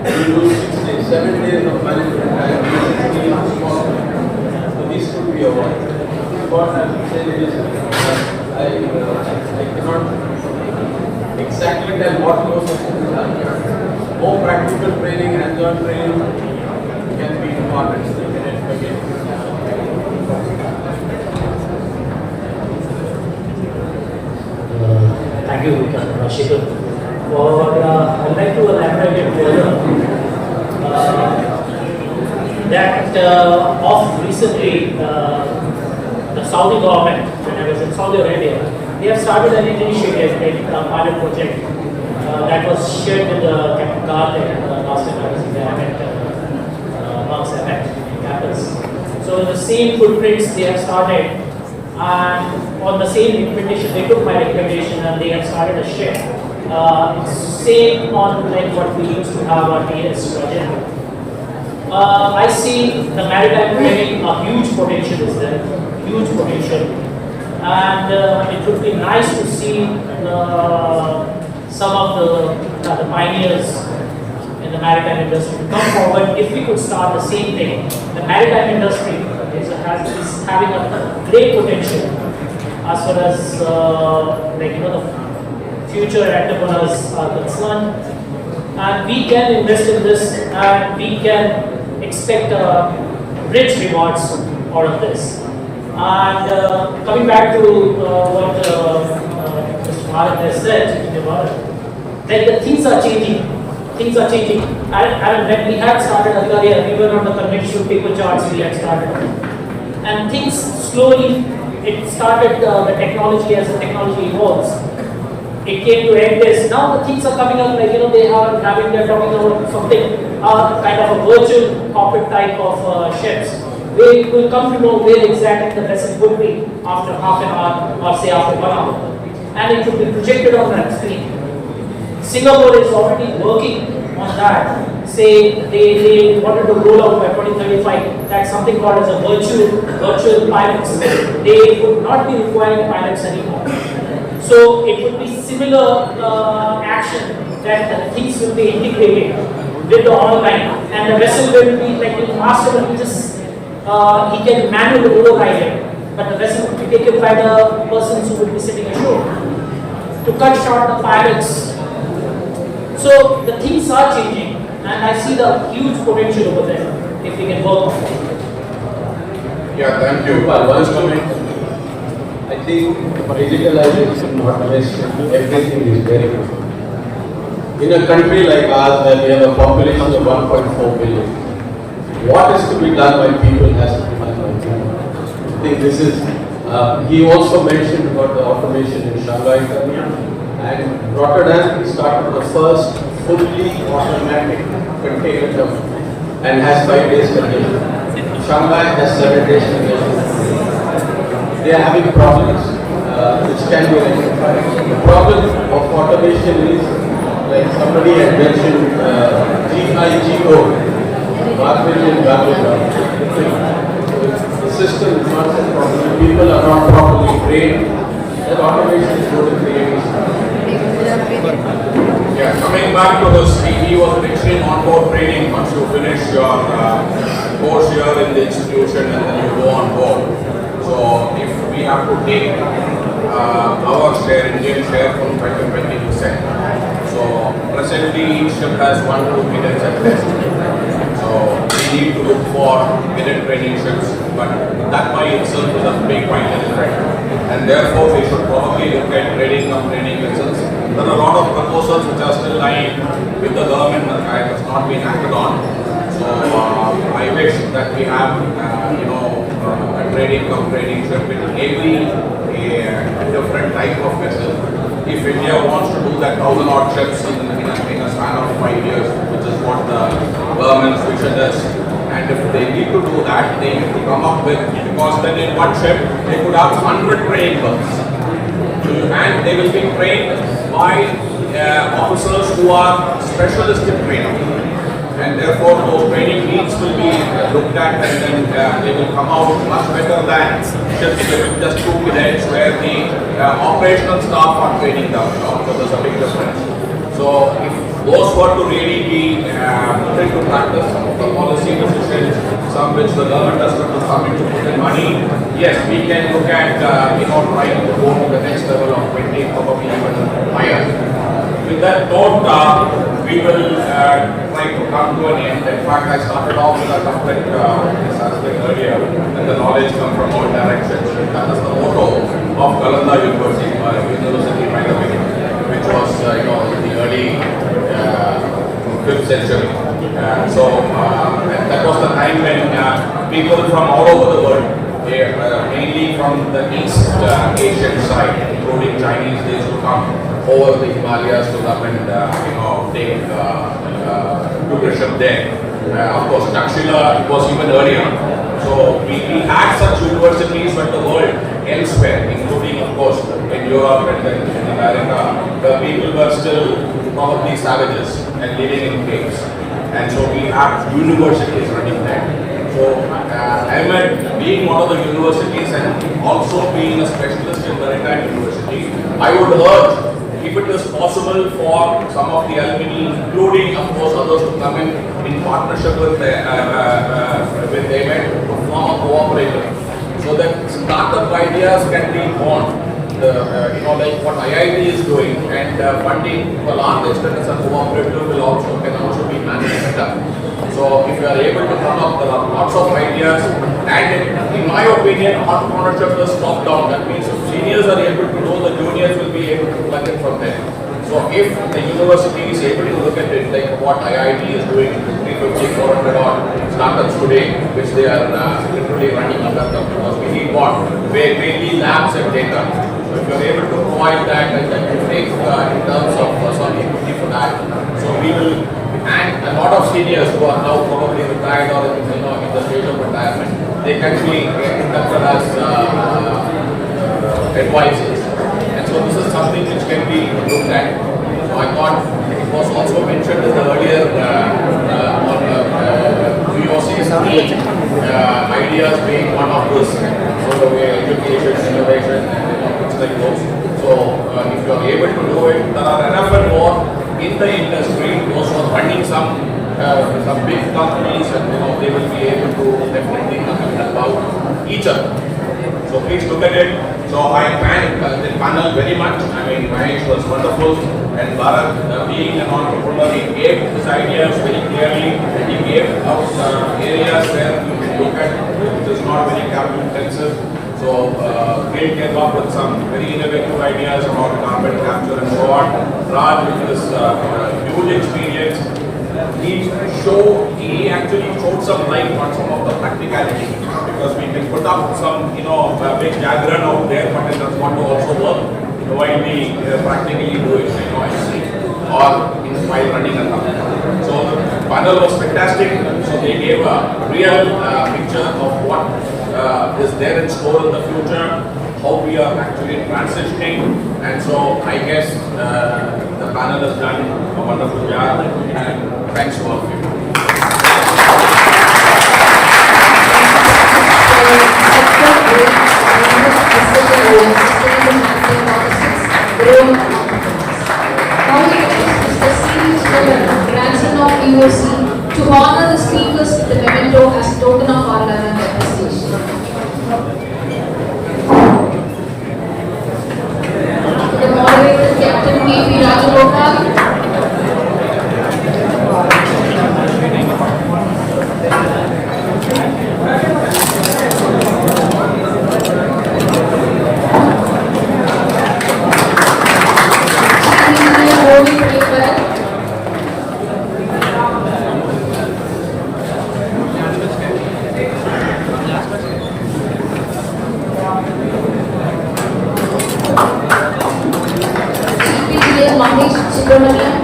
you lose 6 days, 7 days of management time, so these could be avoided. What I would say is, I cannot exactly tell what goes on. More practical training, hands-on training can be important to the cadet again. Thank you, Shikhar. I'd like to elaborate it further that of recently the Saudi government, when I was in Saudi Arabia, they have started an initiative, a pilot project that was shared with Captain Garland last time I was in the Amet campus. So the same footprints they have started, and on the same implementation, they took my recommendation and they have started a share. Same on like what we used to have our PS project. I see the maritime training, a huge potential is there, huge potential, and it would be nice to see some of the pioneers in the maritime industry to come forward. If we could start the same thing, the maritime industry is having a great potential as far as the future entrepreneurs are concerned, and we can invest in this and we can expect rich rewards out of this. And coming back to what Mr. Bharat has said, that the things are changing. And when we had started a career, we were on the conventional paper charts we had started. And things slowly, it started the technology as the technology evolves. It came to end this. Now the things are coming up like, they're talking about something, kind of a virtual corporate type of ships. We will come to know where exactly the vessel would be after half an hour or say after 1 hour. And it will be projected on that screen. Singapore is already working on that. Say they wanted to roll out by 2035. That's something called as a virtual pilots. They would not be requiring pilots anymore. So it would be similar action that things will be integrated with the online, and the vessel will be like the master will just he can manually override it, but the vessel will be taken by the persons who will be sitting ashore to cut short the pilots. So the things are changing, and I see the huge potential over there if we can work on it. Yeah, thank you. I think digitalization, automation, everything is very good. In a country like ours where we have a population of 1.4 billion, what is to be done by people has to be done by people. I think this is, he also mentioned about the automation in Shanghai and Rotterdam. He started the first fully automatic container terminal and has 5 days congestion. Shanghai has 7 days congestion. They are having problems which can be rectified. The problem of automation is, like somebody had mentioned, GIG code, garbage in, garbage out. The system is not set properly, people are not properly trained, that automation is going to create. Yeah, coming back to this, he was mentioning on-board training once you finish your course here in the institution and then you go on board. So if we have to take our share, Indian share from 20%. So presently each ship has 1 to 2 cadets at best. So we need to look for cadet training ships, but that by itself is a big point. And therefore we should probably look at training vessels there are a lot of proposals which are still lying with the government and has not been acted on. So I wish that we have, a training ship with every different type of vessel. If India wants to do that 1,000 odd ships in a span of 5 years, which is what the government's vision is, and if they need to do that, they need to come up with, because then in one ship they could have 100 training berths, and they will be trained by officers who are specialist in training, and therefore those training needs will be looked at, and then they will come out much better than ships with just 2 cadets where the operational staff are training down. So there's a big difference. So if those were to really be put into practice, some of the policy decisions, some which the government has to come into put in money, yes, we can look at trying to go to the next level of 20, probably even higher. With that note, we will try to come to an end. In fact, I started off with a complete aspect earlier, that the knowledge comes from all directions. That is the motto of Nalanda University, by the way, which was in the early 5th century. That was the time when people from all over the world, mainly from the East Asian side, including Chinese, they used to come over the Himalayas to come and take tutorship there. Of course, Takshila was even earlier. So we had such universities in the world elsewhere, including of course in Europe and in America, where people were still probably savages and living in caves. And so we have universities running there. So Amet, being one of the universities and also being a specialist in maritime university, I would urge, if it is possible for some of the alumni, including of course others, to come in partnership with Amet to form a cooperative, so that startup ideas can be born. Like what IIT is doing, and funding to a large extent as a cooperative can also be managed better. So if you are able to come up, there are lots of ideas, and in my opinion, entrepreneurship is top down. That means if seniors are able to know, the juniors will be able to plug in from there. So if the university is able to look at it like what IIT is doing, 350, 400 odd startups today, which they are literally running under them, because we need what? Mainly labs and data. So if you are able to provide that, and then you take in terms of some equity for that, so we will, and a lot of seniors who are now probably retired or in the stage of retirement, they can be inducted as advisors. And so this is something which can be looked at. So I thought it was also mentioned in the earlier on V.O.C's ideas being one of this. So education, innovation, and things like those. So if you are able to do it, there are enough and more in the industry, those who are running some big companies, and they will be able to definitely come and help out each other. So please look at it. So I thank the panel very much. I mean, Mahesh was wonderful, and Bharat, being an entrepreneur, he gave his ideas very clearly. He gave out areas where you can look at, which is not very capital intensive. So Bill came up with some very innovative ideas about carbon capture and so on. Raj, with his huge experience, he actually showed some light on some of the practicality, because we can put up some big diagram out there, but it does want to also work while we practically do it or while running a company. So the panel was fantastic. So they gave a real picture of what is there in store in the future, how we are actually transitioning, and so I guess the panel has done a wonderful job, and thanks to all of you. Grandson of V.O.C. to honor the speakers with the memento as a token of honor and appreciation. The moderator, Captain V.P. Rajagopal. Subramanian.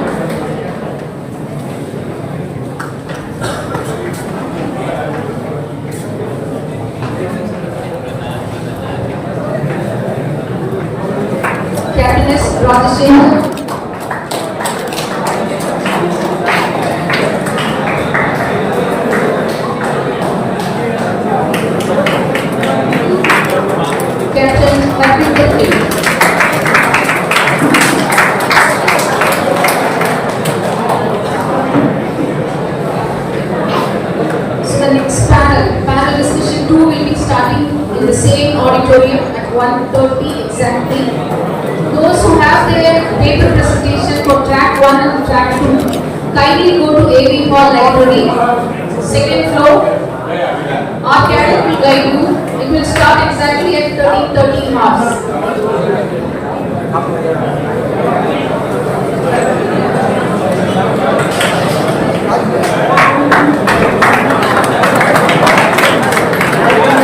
Captain S. Rajashekar. Captain Happy Birthday. So the next panel discussion 2 will be starting in the same auditorium at 1:30 exactly. Those who have their paper presentation for track 1 and track 2, kindly go to AV Hall Library, second floor. Our cadre will guide you. It will start exactly at 13:30 hours.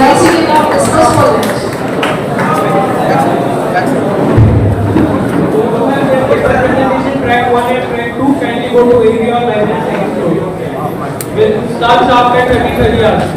Guys, you cannot discuss for lunch. Track 1 and track 2 kindly go to area or library second floor. We'll start sharp at 30 hours.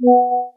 Yeah.